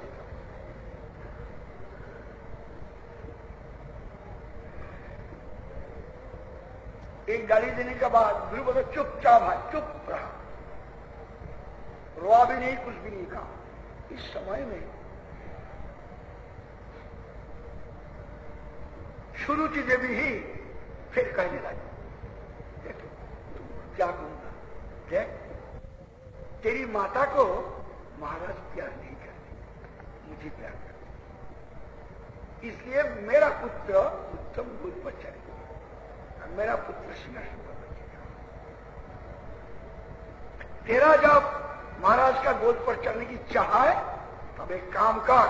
एक गाली देने के बाद ध्रुव तो चुपचाप है, चुप रहा, रोआ भी नहीं, कुछ भी नहीं कहा। इस समय में सुरुचि देवी ही फिर कहने लगी, क्या कहूंगा, देख तेरी माता को महाराज प्यार नहीं करते, मुझे प्यार करते, इसलिए मेरा पुत्र उत्तम गोद पर चढ़ेगा, मेरा पुत्र सिंहासन पर बैठेगा। तेरा जब महाराज का गोद पर चढ़ने की चाह है, तब एक काम कर,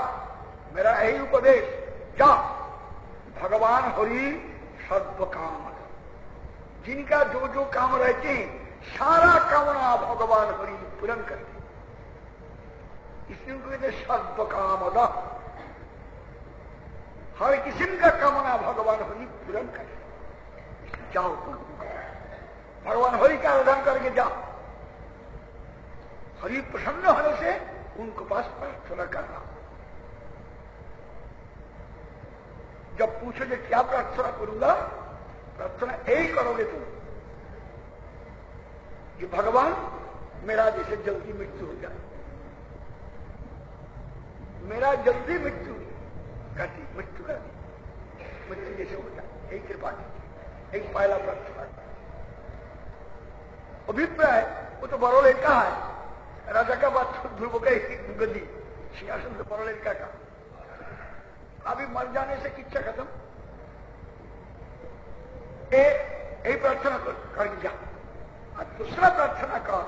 मेरा यही उपदेश, जा भगवान हरि सर्व काम, जिनका जो जो काम रहते हैं सारा कामना भगवान हरि पूर्ण करते, इसलिए उनको कहते सर्व काम, हर किस्म का कामना भगवान हरि पूर्ण करते। जाओ तुम भगवान हरि का आराधन करके जाओ, हरि प्रसन्न होने से उनको पास प्रार्थना करना। जब पूछोगे क्या प्रार्थना करूंगा, प्रार्थना यही करोगे तुम कि भगवान मेरा जैसे जल्दी मृत्यु हो जाए, मेरा जल्दी मृत्यु कर दी, मृत्यु कर दी, मृत्यु जैसे हो जाए, यही कृपा की, एक पहला प्रार्थना। अभिप्राय वो तो बरोले का है, राजा का बात ध्रुव का गद्दी सिंहासन तो बरोले का अभी मर जाने से किच्छा खत्म, यही प्रार्थना कर जा। और दूसरा प्रार्थना कर,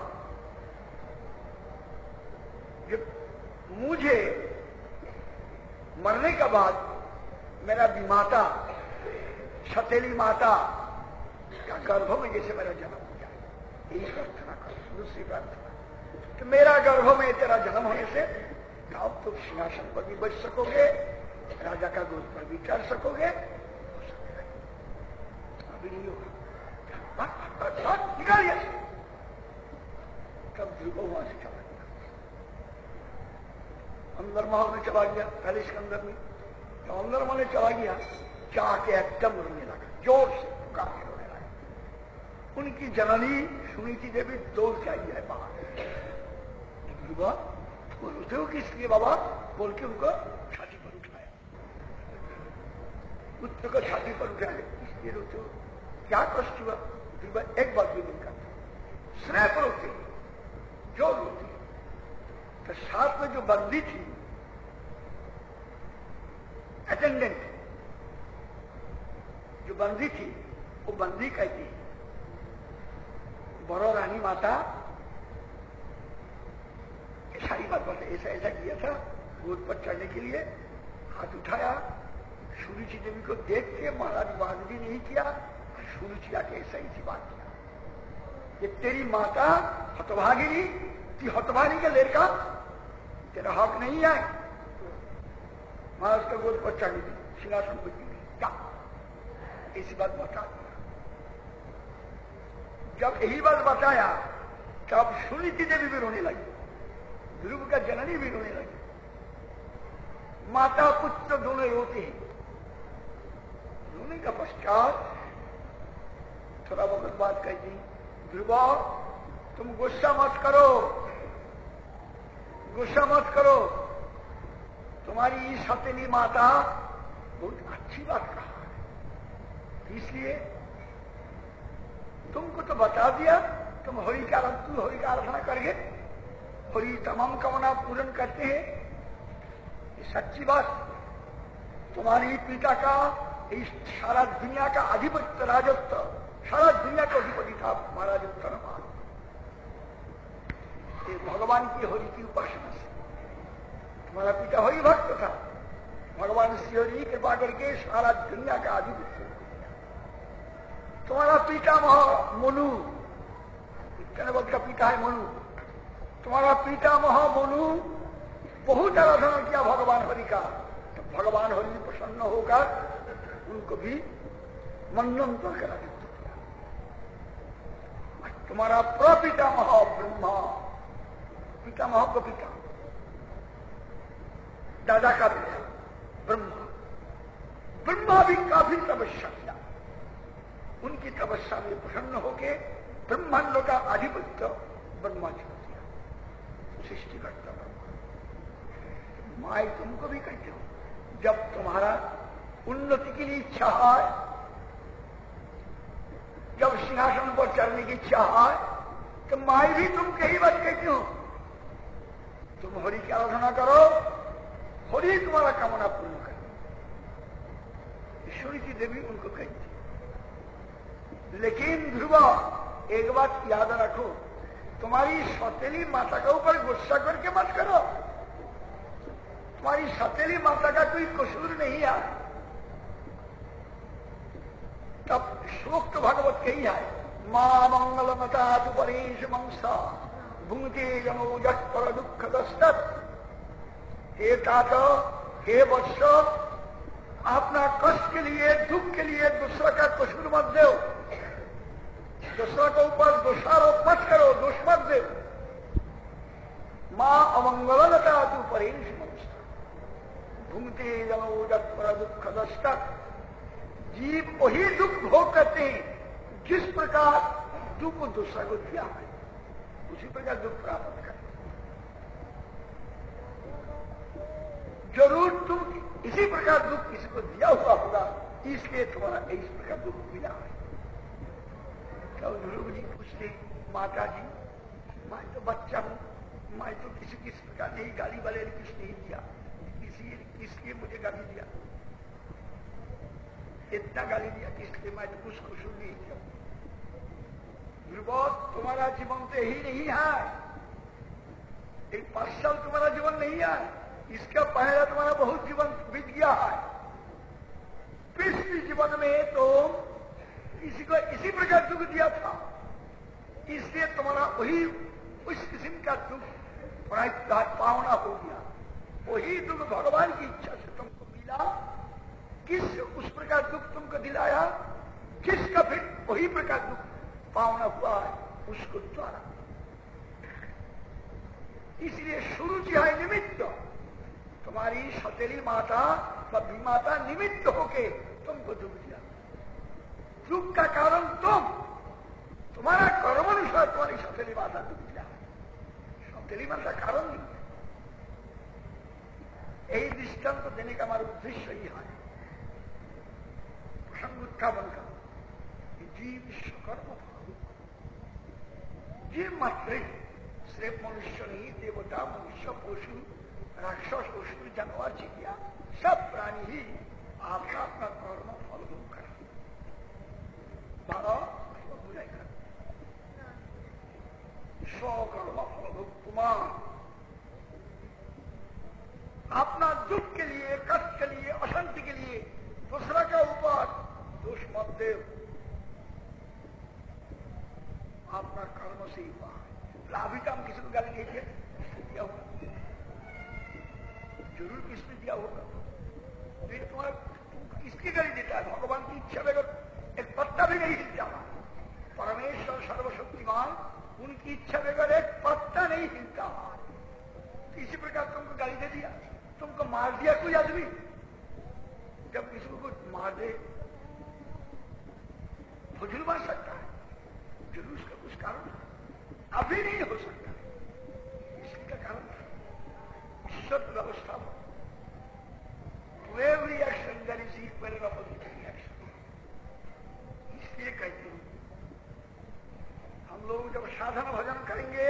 मुझे मरने के बाद मेरा विमाता सतेली माता का गर्भ में जैसे मेरा जन्म हो जाए, यही प्रार्थना कर। दूसरी प्रार्थना कि मेरा गर्भ में तेरा जन्म होने से अब तुम सिंहासन पर भी बैठ सकोगे, राजा का गोद पर भी चढ़ सकोगे, अभी नहीं होगा, निकालिए। तब ध्रुव वहां से चला गया, अंदर महल में चला गया, पहले इसके अंदर में तो अंदर महल चला गया, जाके एकदम रोने लगा, जोर से पुकार के रोने लगा। उनकी जननी सुनीति देवी दौड़ के आई है बाहर। ध्रुव रोते हो किस लिए बाबा, बोल के उनको छाती पर उठाया, पुत्र को छाती पर उठाया, इसलिए रोते हो, क्या कष्ट हुआ। ध्रुव एक बात भी नहीं करता, स्नेह रोते, जो रोती। तो साथ में जो बंदी थी अटेंडेंट, जो बंदी थी वो बंदी कहती, बड़ो रानी माता सारी बात बता, ऐसा ऐसा किया था, गोद पर चढ़ने के लिए हाथ उठाया, सुरुचि देवी को देख के महाराज बांधी नहीं किया, सुरुचि आके ऐसा ही बात किया, ये तेरी माता हतभागिनी, ती हतभागी के लड़का, तेरा हक नहीं है महाराज का गोद पर चढ़ने की, सिंहासन पर क्या, ऐसी बात बता दिया। जब यही बात बताया तब सुनीति देवी भी रोने लगी, ध्रुव का जननी भी रोने लगी, माता पुत्र दोनों रोते हैं। रोने का पश्चात थोड़ा बहुत बात कह दी, ध्रुव तुम गुस्सा मत करो, गुस्सा मत करो, तुम्हारी सतेली माता बहुत अच्छी बात कहा है, इसलिए तुमको तो बता दिया, तुम हरि का आराधना करके हरि तमाम कामना पूर्ण करते हैं, ये सच्ची बात। तुम्हारी पिता का इस सारा दुनिया का अधिपत्य राजत्व, सारा दुनिया का अधिपति था महाराज उत्तरपाद, भगवान भगवान की हरि की उपासना से। तुम्हारा पिता हरि भक्त था, भगवान श्री हरि कृपा करके सारा दुनिया का आधिपत्य। तुम्हारा पितामह मनु, जनवत का पिता है मनु, तुम्हारा पितामह मनु बहुत आराधना किया भगवान हरि का, तो भगवान हरि प्रसन्न होकर उनको भी मनंतर करा दिया। तुम्हारा प्रपितामह ब्रह्मा, पितामह का पिता, दादा का पिता ब्रह्मा, ब्रह्मा भी काफी तपस्या किया, उनकी तपस्या में प्रसन्न होके ब्रह्मांड का आधिपत्य ब्रह्मा जी को दिया, सृष्टि करता ब्रह्मा। माई तुमको भी कहते हो, जब तुम्हारा उन्नति के लिए इच्छा है, जब सिंहासन पर चढ़ने की इच्छा है, तो माई भी तुम कई बात कहती हो, तुम हरि की आराधना करो, हरि तुम्हारा कामना पूर्ण करे। ईश्वरी की देवी उनको कहती। लेकिन ध्रुवा एक बात याद रखो, तुम्हारी सौतेली माता के ऊपर गुस्सा करके मत करो, तुम्हारी सौतेली माता का कोई कसूर नहीं है। तब श्लोक तो भगवत कही है, मां मंगल मता तु परेश मंसा भूंगते जनो जट दुख दस्तक। हे तात, हे वत्स, अपना कष्ट के लिए, दुख के लिए दूसरा का कसूर मत दो, दूसरा के ऊपर दोषारोप मत करो, दोष मत दो। मां अमंगलता तु परेश मंसा भूंगते जनो जट दुख दस्तक। जीव वही दुख भोग करते हैं जिस प्रकार दुख दूसरा को दिया है, उसी प्रकार दुख प्राप्त करते। जरूर तुम इसी प्रकार दुख किसी को दिया हुआ होगा, इसलिए तुम्हारा इस प्रकार दुख मिला है। तो ध्रुव जी पूछते, माता जी मैं तो बच्चा हूं, मैं तो किसी प्रकार नहीं, गाली वाले ने कुछ नहीं दिया, किसलिए मुझे गाली दिया, इतना गाली दिया किसलिए, मैं तो कुछ कसूर नहीं किया। ध्रुव तुम्हारा जीवन तो यही नहीं है, एक 5 साल तुम्हारा जीवन नहीं है, इसका पहला तुम्हारा बहुत जीवन बीत गया है। पिछले जीवन में तो किसी को इसी प्रकार दुख दिया था, इसलिए तुम्हारा वही उस किस्म का दुख पावना हो गया। वही दुख भगवान की इच्छा से तुमको मिला, किस उस प्रकार दुख तुमको दिलाया, जिसका फिर वही प्रकार दुख पावना हुआ है उसको द्वारा। इसलिए सुरुचि है निमित्त, तुम्हारी सौतेली माता बब्बी माता निमित्त होके तुमको दुख दिया। दुख का कारण तुम्हारा कर्मानुसार तुम्हारी सौतेली माता दुख दिया, सौतेली माता कारण नहीं है। यही दृष्टांत देने का हमारा उद्देश्य ही है, प्रसंग उत्थापन का। जीव सकर्म जीव मात्र सिर्फ मनुष्य नहीं, देवता, मनुष्य, पशु, राक्षस, असुर, जानवर, चिड़िया, सब प्राणी ही आपका अपना कर्म फल भोग कर बुराई कर स्वकर्म फल भोग कुमार। अपना दुख के लिए, कष्ट के लिए, अशांति के लिए दूसरा के ऊपर दोष मत दे, अपना कर्म से ही हुआ। अभी तो हम किसी को गाली नहीं दिया होगा, जरूर किसने दिया होगा। तो ये तुम्हारा किसकी गाली देता है? भगवान की इच्छा बगैर एक पत्ता भी नहीं हिलता। परमेश्वर सर्वशक्तिमान, उनकी इच्छा बगैर एक पत्ता नहीं हिलता। इसी प्रकार तुमको गाली दे दिया, तुमको मार दिया कोई आदमी, जब किसी को मार दे फजूल मार सकता है, जरूर उसका कुछ कारण अभी नहीं हो सकता। इसी का कारण ईश्वर व्यवस्था में to every action there is equal and opposite reaction। इसलिए कहते हैं हम लोग जब साधन भजन करेंगे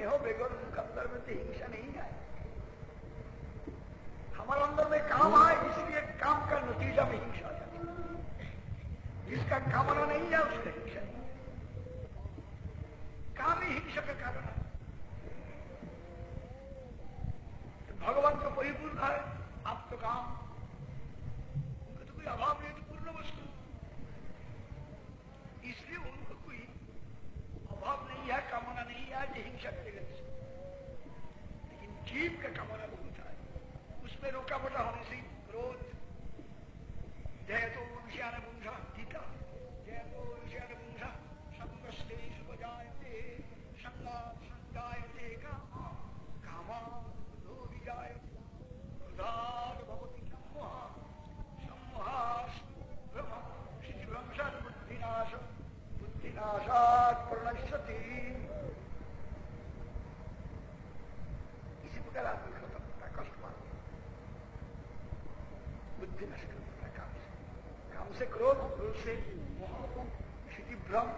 स्नेह बेगर उनके अंदर में तो हिंसा नहीं आए। हमारे अंदर में काम आए इसलिए काम का नतीजा में हिंसा आ जाती है। जिसका कामना नहीं है उसका हिंसा नहीं है। काम ही हिंसा का कारण है। तो भगवान तो परिपूर्ण है, आप तो काम, उनका तो कोई अभाव नहीं, तो पूर्ण वस्तु, इसलिए उनको कोई अभाव नहीं है, कामना नहीं है जो हिंसा करेगा। लेकिन जीव का कामना बहुत है, उसमें रोका मोटा होने से क्रोध, जय तो विषयान पुंसा गीता, जय तो विषयान पुंसा संगस्तेष बजायते संगात् संजायते कामा कामा क्रोधो विजायते क्रोधात् भवति सम्मोहः सम्मोहात् भ्रमः क्षितिभ्रंशात् बुद्धिनाश बुद्धिनाशात् प्रणश्यति। इसी प्रकार आदमी खत्म होता है, कष्ट पाता है, बुद्धि नष्ट होता है काम से, काम से क्रोध, क्रोध से मोह, क्षिति भ्रम,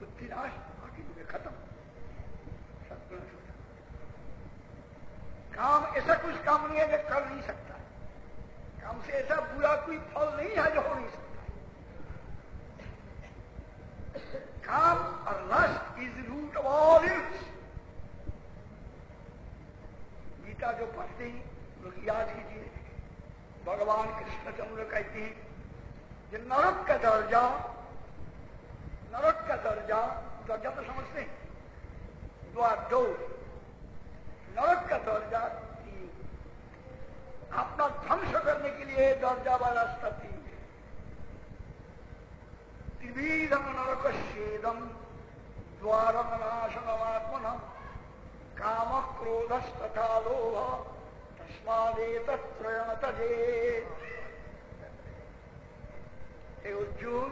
बुद्धिनाश, आगे में खत्म, सब नष्ट हो जाता। काम ऐसा कुछ काम नहीं है जो कर नहीं सकता है, काम से ऐसा बुरा कोई फल नहीं है जो हो नहीं सकता। काम और lust is root of all ills. Gita जो पढ़ते हैं लोग याद कीजिए, भगवान कृष्णचंद्र कहते हैं कि नरक का दर्जा, नरक का दर्जा, दर्जा तो समझते हैं, द्वार दो, नरक का दर्जा तीन, अपना ध्वंस करने के लिए दर्जा वाला रास्ता तीन है। त्रिविधम नरकस्येदम द्वारम नाशनमात्मनः काम क्रोधस्तथा लोभ तस्मादेतत्त्रयम् त्यजेत्। हे अर्जुन,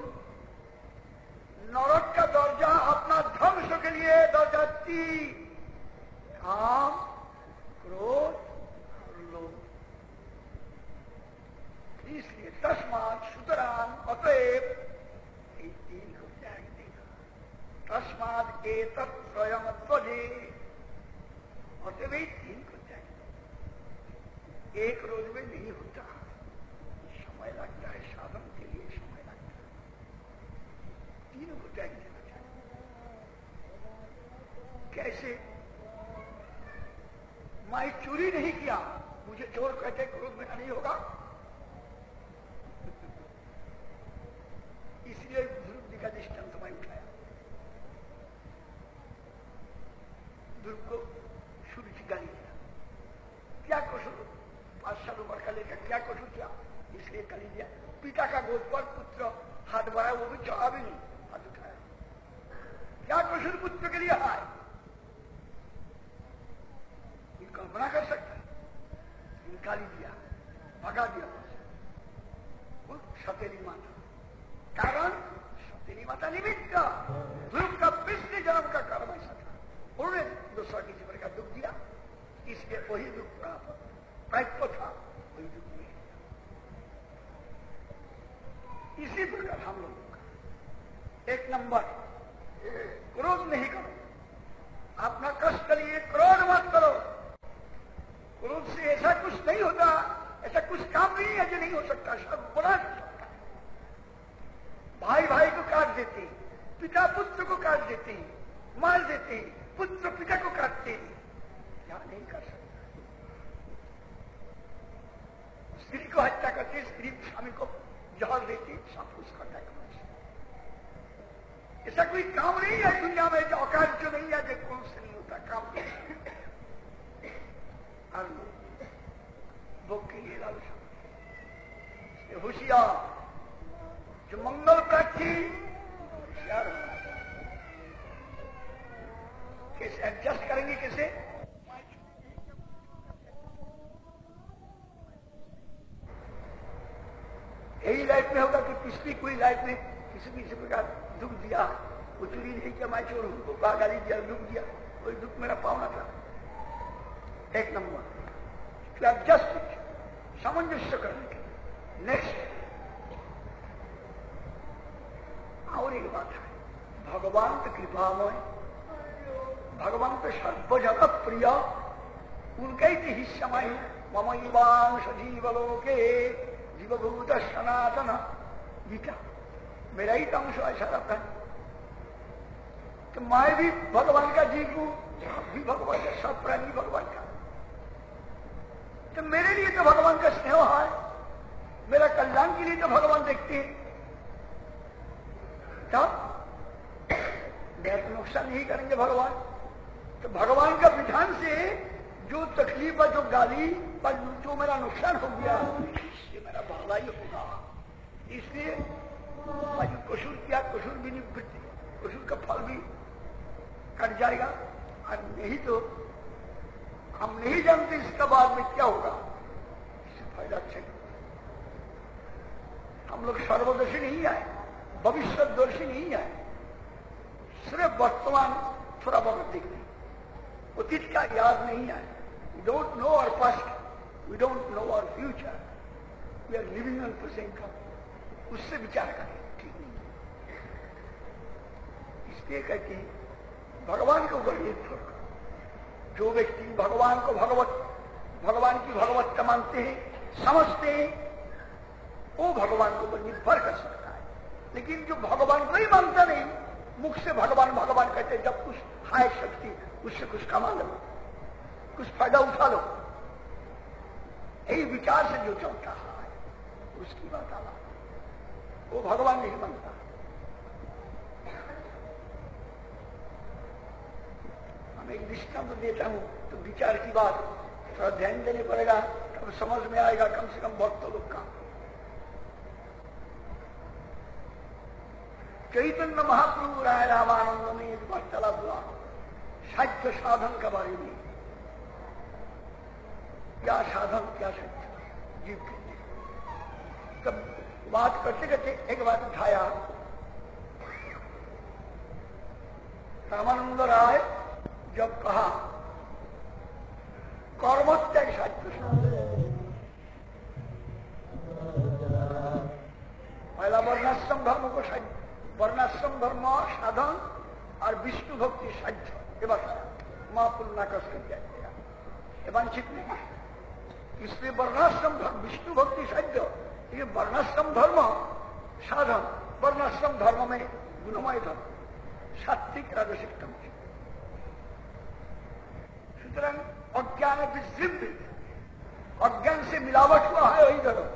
नरक का दर्जा अपना ध्वंस के लिए दर्जा तीन, काम, क्रोध और लोभ। इसलिए तस्मात् सुतरां अतएव तीन को त्याग देगा। तस्मात् एतत्त्रयम् त्यजेत्, अतएव तीन को त्याग देगा। एक रोज में नहीं होता, समय लगता है, साधन के लिए समय लगता है, तीनों को त्याग देना चाहिए। कैसे? मैं चोरी नहीं किया, मुझे चोर कहते क्रोध में नहीं होगा, इसलिए ध्रुव जी का दृष्टांत मैं उठाया। ध्रुव को सूर्य की गाली दिया, क्या कसूर, 5 साल उम्र का लेकर क्या कसूर किया, इसलिए गाली दिया। पिता का गोद पर पुत्र हाथ बढ़ाया, वो भी चढ़ा भी नहीं, हाथ उठाया, क्या कसूर पुत्र के लिए आए, ये कल्पना कर सकता है। गाली दिया, भगा दिया, वो सतेली माता, कारण सतेली माता निमित्त, ध्रुव का पिछले जन्म का कर्म ऐसा था, उन्होंने दूसरा किसी प्रकार का दुख दिया, इसलिए वही दुख प्राप्त था, वही दुख नहीं। इसी प्रकार हम लोगों का 1 नंबर, क्रोध नहीं करो, अपना कष्ट के लिए क्रोध मत करो। क्रोध से ऐसा कुछ नहीं होता, ऐसा कुछ काम नहीं है जो नहीं हो सकता, सब बड़ा हो सकता है। भाई भाई को काट देते, पिता पुत्र को काट देते, मार देते, पुत्र पिता को काटते, क्या नहीं कर सकता। स्त्री को हत्या करते, स्त्री स्वामी को जहर देती, सब उसका हत्या करते। ऐसा कोई काम नहीं है दुनिया में जो अकार्य जो नहीं है, जो कौन से नहीं होता काम नहीं। भोग के लिए लालसा, होशियार, जो मंगल प्रार्थी होशियार होना चाहिए। कैसे एडजस्ट करेंगे, कैसे? यही लाइफ में होगा कि पिछली कोई लाइफ में किसी प्रकार दुख दिया, वो चोरी नहीं किया, मैं चोर हूं, गाली दिया, दुख दिया, कोई दुख मेरा पावना था। 1 नंबर एडजस्ट, सामंजस्य करने के लिए। नेक्स्ट, और एक बात है, भगवान की कृपा में भगवान तो सर्वजगत प्रिय, उनका ही हिस्सा मम युवांश जीवलोके जीवभूत सनातन गीता, मेरा ही अंश ऐसा रहता है। तो मैं भी भगवान का जीव हूं, आप भी भगवान का, सब प्राणी भगवान का। तो मेरे लिए तो भगवान का स्नेह है, मेरा कल्याण के लिए तो भगवान देखते हैं। तब मेरा तो नुकसान नहीं करेंगे भगवान। तो भगवान का विधान से जो तकलीफ है, जो गाली पर जो मेरा नुकसान हो गया, इससे मेरा भलाई होगा। इसलिए मैं जो कसूर किया, कसूर भी निवृत्ति, कसूर का फल भी कट जाएगा। और नहीं तो हम नहीं जानते इसका बाद में क्या होगा, इससे फायदा चाहिए। हम लोग सर्वदर्शी नहीं आए, भविष्यदर्शी नहीं आए, सिर्फ वर्तमान थोड़ा बहुत देखते, अतीत का याद नहीं आए। We don't know our past, we don't know our future, we are living on present। उससे विचार करें, ठीक नहीं। इसलिए कहते हैं भगवान के ऊपर निर्भर करो। जो व्यक्ति भगवान को भगवान की भगवत्ता मानते हैं, समझते हैं, वो भगवान के ऊपर निर्भर कर सकता है। लेकिन जो भगवान को ही मानता नहीं, मुख से भगवान भगवान कहते, जब कुछ हाय शक्ति उससे कुछ कमा लो, कुछ फायदा उठा लो, यही विचार से जो चलता है उसकी बात आला, वो भगवान नहीं मानता। मैं एक दृष्टांत देता हूं तो विचार की बात थोड़ा ध्यान देने पड़ेगा, तब समझ में आएगा कम से कम भक्त लोग का। चैतन्य महाप्रभु राय रामानंद में एक बार चला हुआ साध्य साधन के बारे में, क्या साधन क्या सत्य जीव के लिए। तब बात करते करते एक बात उठाया, रामानंद राय जब कहा कर्मोत्याग साध्य साधन, पहला वर्णाश्रम धर्म को वर्णाश्रम धर्म साधन और विष्णु भक्ति साध्य ये बताया, महापुरुष नाकस कर दिया, ये वांछित नहीं। इसलिए वर्णाश्रम धर्म विष्णु भक्ति साध्य, ये वर्णाश्रम धर्म साधन, वर्णाश्रम धर्म में गुणमय धर्म, सात्विक राजसिक तम। सुतरां अज्ञान विजृंभित, अज्ञान से मिलावट हुआ है वही धर्म।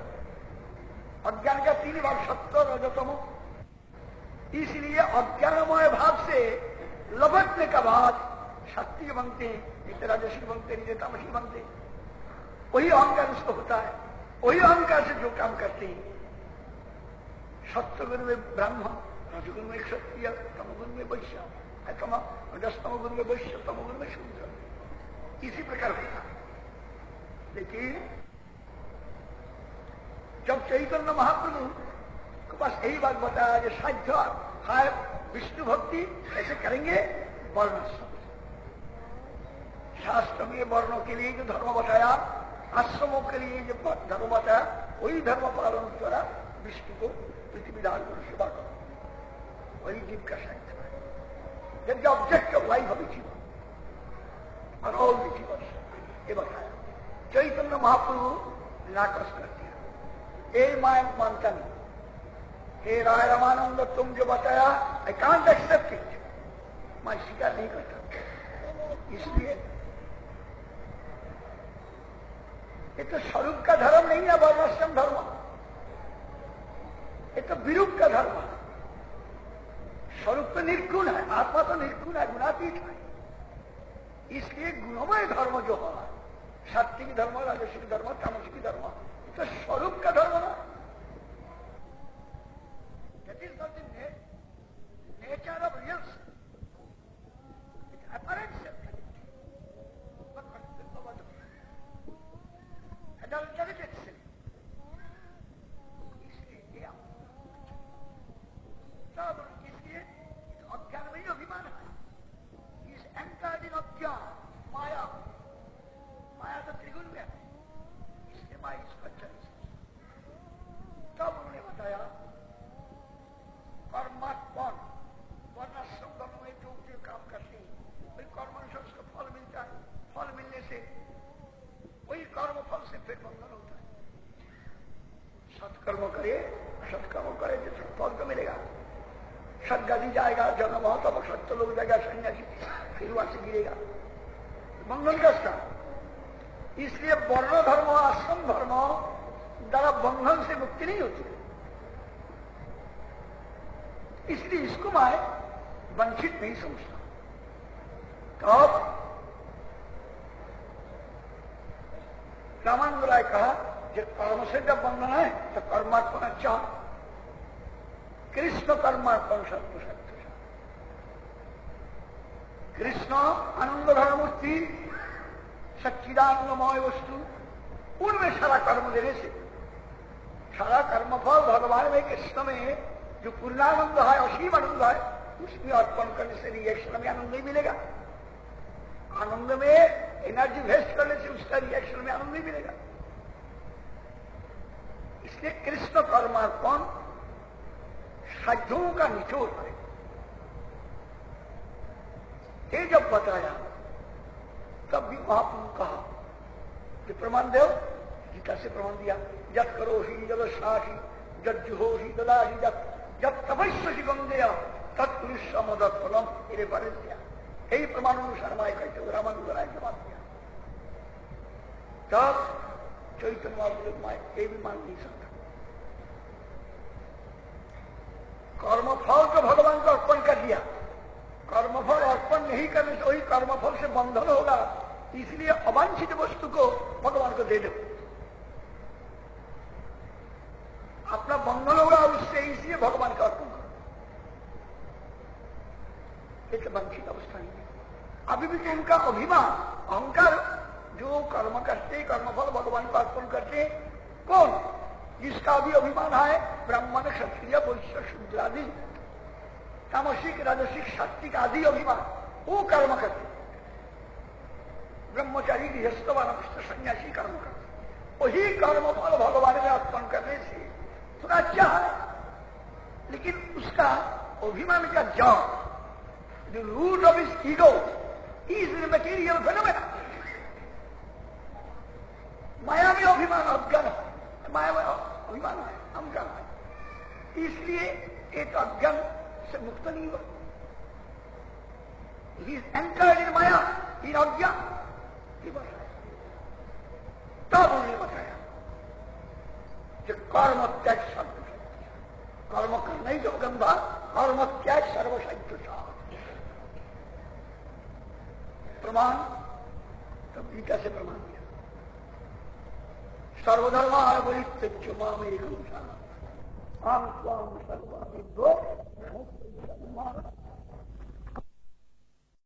अज्ञान का 3 भाग सत्व रजतमो, इसलिए अज्ञानमय भाव से लपटने का बाद सात्विक बनते हैं, नहीं तो राजसिक बनते, नहीं तो तामसिक बनते। वही अहंकार उसको होता है, वही अहंकार से जो काम करते हैं। सत्वगुण में ब्राह्मण, रजगुण में क्षत्रिय, तमगुण में वैश्य, तमगुण में वैश्य, तमगुण में शूद्र, इसी प्रकार होता है। लेकिन जब चैतन्य महाप्रभु के पास यही बात बताया कि साध्य है विष्णु भक्ति ऐसे करेंगे, वर्णाश्रम शास्त्र में वर्णों के लिए जो धर्म बताया, आश्रमों के लिए जो धर्म बताया, वही धर्म पालन द्वारा विष्णु को पृथ्वी दान करो, सेवा करो, वही जीव का साध्य है। जब ऑब्जेक्ट ऑफ लाइफ अभी जीवन और ऑल द जीवन ये बताया। चैतन्य महाप्रभु नाकस कर दिया, ये मैं मानता नहीं। हे राय रामानंद, तुम जो बताया आई कांट एक्सेप्ट इट, मैं स्वीकार नहीं करता। इसलिए ये तो स्वरूप का धर्म नहीं है वर्णाश्रम धर्म, ये तो विरूप का धर्म है। स्वरूप तो निर्गुण है, आत्मा तो निर्गुण है, गुणातीत है। इसलिए गुणमय धर्म जो है, सात्विक धर्म, राजसिक धर्म, तामसिक धर्म, तो स्वरूप का धर्म ना, that is not the nature of real sin. It's apparent sin. Adulterated sin. इसलिए तब इसलिए अज्ञान में ही अभिमान है, इस एंटर्ड इन अज्ञान, माया, माया तो त्रिगुण में है, इसलिए माया इसको अच्छा नहीं। सत्कर्म करे, सत्कर्म करे तो सत्फल तो मिलेगा। सदगति जाएगा, जन्म हो तब सत्य लोग जाएगा, सन्यासी फिर वहां से गिरेगा, बंधन कसता। इसलिए वर्ण धर्म, आश्रम धर्म द्वारा बंधन से मुक्ति नहीं होती। इसलिए इसको मैं वंचित नहीं समझता। कब रामानंद राय कहा जब कर्म से जब बंधन है तो कर्मार्पण अच्छा, कृष्ण कर्मार्पण सत्य सत्य। कृष्ण आनंद धर्मूर्ति, सच्चिदानंदमय वस्तु, उनमें सारा कर्म देने से सारा कर्मफल भगवान में, कृष्ण में जो पूर्णानंद है, असीम आनंद है, उसमें अर्पण करने से रिएक्शन में आनंद नहीं मिलेगा। आनंद में एनर्जी वेस्ट करने से उसका रिएक्शन में आनंद नहीं मिलेगा। इसलिए कृष्ण कर्मार्पण साध्यों का निचोड़ है। ये जब बताया तब भी महाप्रभु कहा कि प्रमाण दो, गीता से प्रमाण दिया, जब करो ही जब साही जब जुहो ही ददा ही जब तपस्वी गंगेया तत्पुरुष मदत फलम, मेरे बड़े दिया। यही प्रमाण अनुसार माए कहते हो, रामानंद राय जवाब दिया। तब चैतन्य महाप्रभु माए ये भी मान नहीं सकता। कर्मफल तो भगवान को अर्पण कर दिया, कर्मफल अर्पण नहीं करने से वही कर्मफल से बंधन होगा। इसलिए अवांछित वस्तु को भगवान को दे दो, अपना बंधन होगा उससे, इसलिए भगवान का अर्पण करो। एक वांछित अवस्था नहीं है। अभी भी तो उनका अभिमान, अहंकार, जो कर्म करते, कर्मफल भगवान को अर्पण करते, कौन? जिसका भी अभिमान है ब्राह्मण, क्षत्रिय, वैश्य, शूद्र आदि, तामसिक, राजसिक, सात्विक आदि अभिमान, वो कर्म करते। ब्रह्मचारी, गृहस्थ, वानप्रस्थ, सन्यासी कर्म करते। वही कर्मफल भगवान में अर्पण करने से थोड़ा अच्छा है, लेकिन उसका अभिमान का जड़, the root of his ego is the material phenomena. माया में अभिमान अज्ञान है, माया में अभिमान है, अज्ञान है। इसलिए एक अज्ञान से मुक्त नहीं हुआ। He is entered in Maya, in अज्ञान। तब उन्होंने बताया कि कर्म त्याग सर्व, कर्म करना ही जो गंधा, कर्म त्याग सर्वसाध्य प्रमाण। तब गीता से प्रमाण दिया, सर्वधर्मा परित्यज्य मामेकं शरणं अहं त्वां सर्वविद्यो मोक्षयिष्यामि।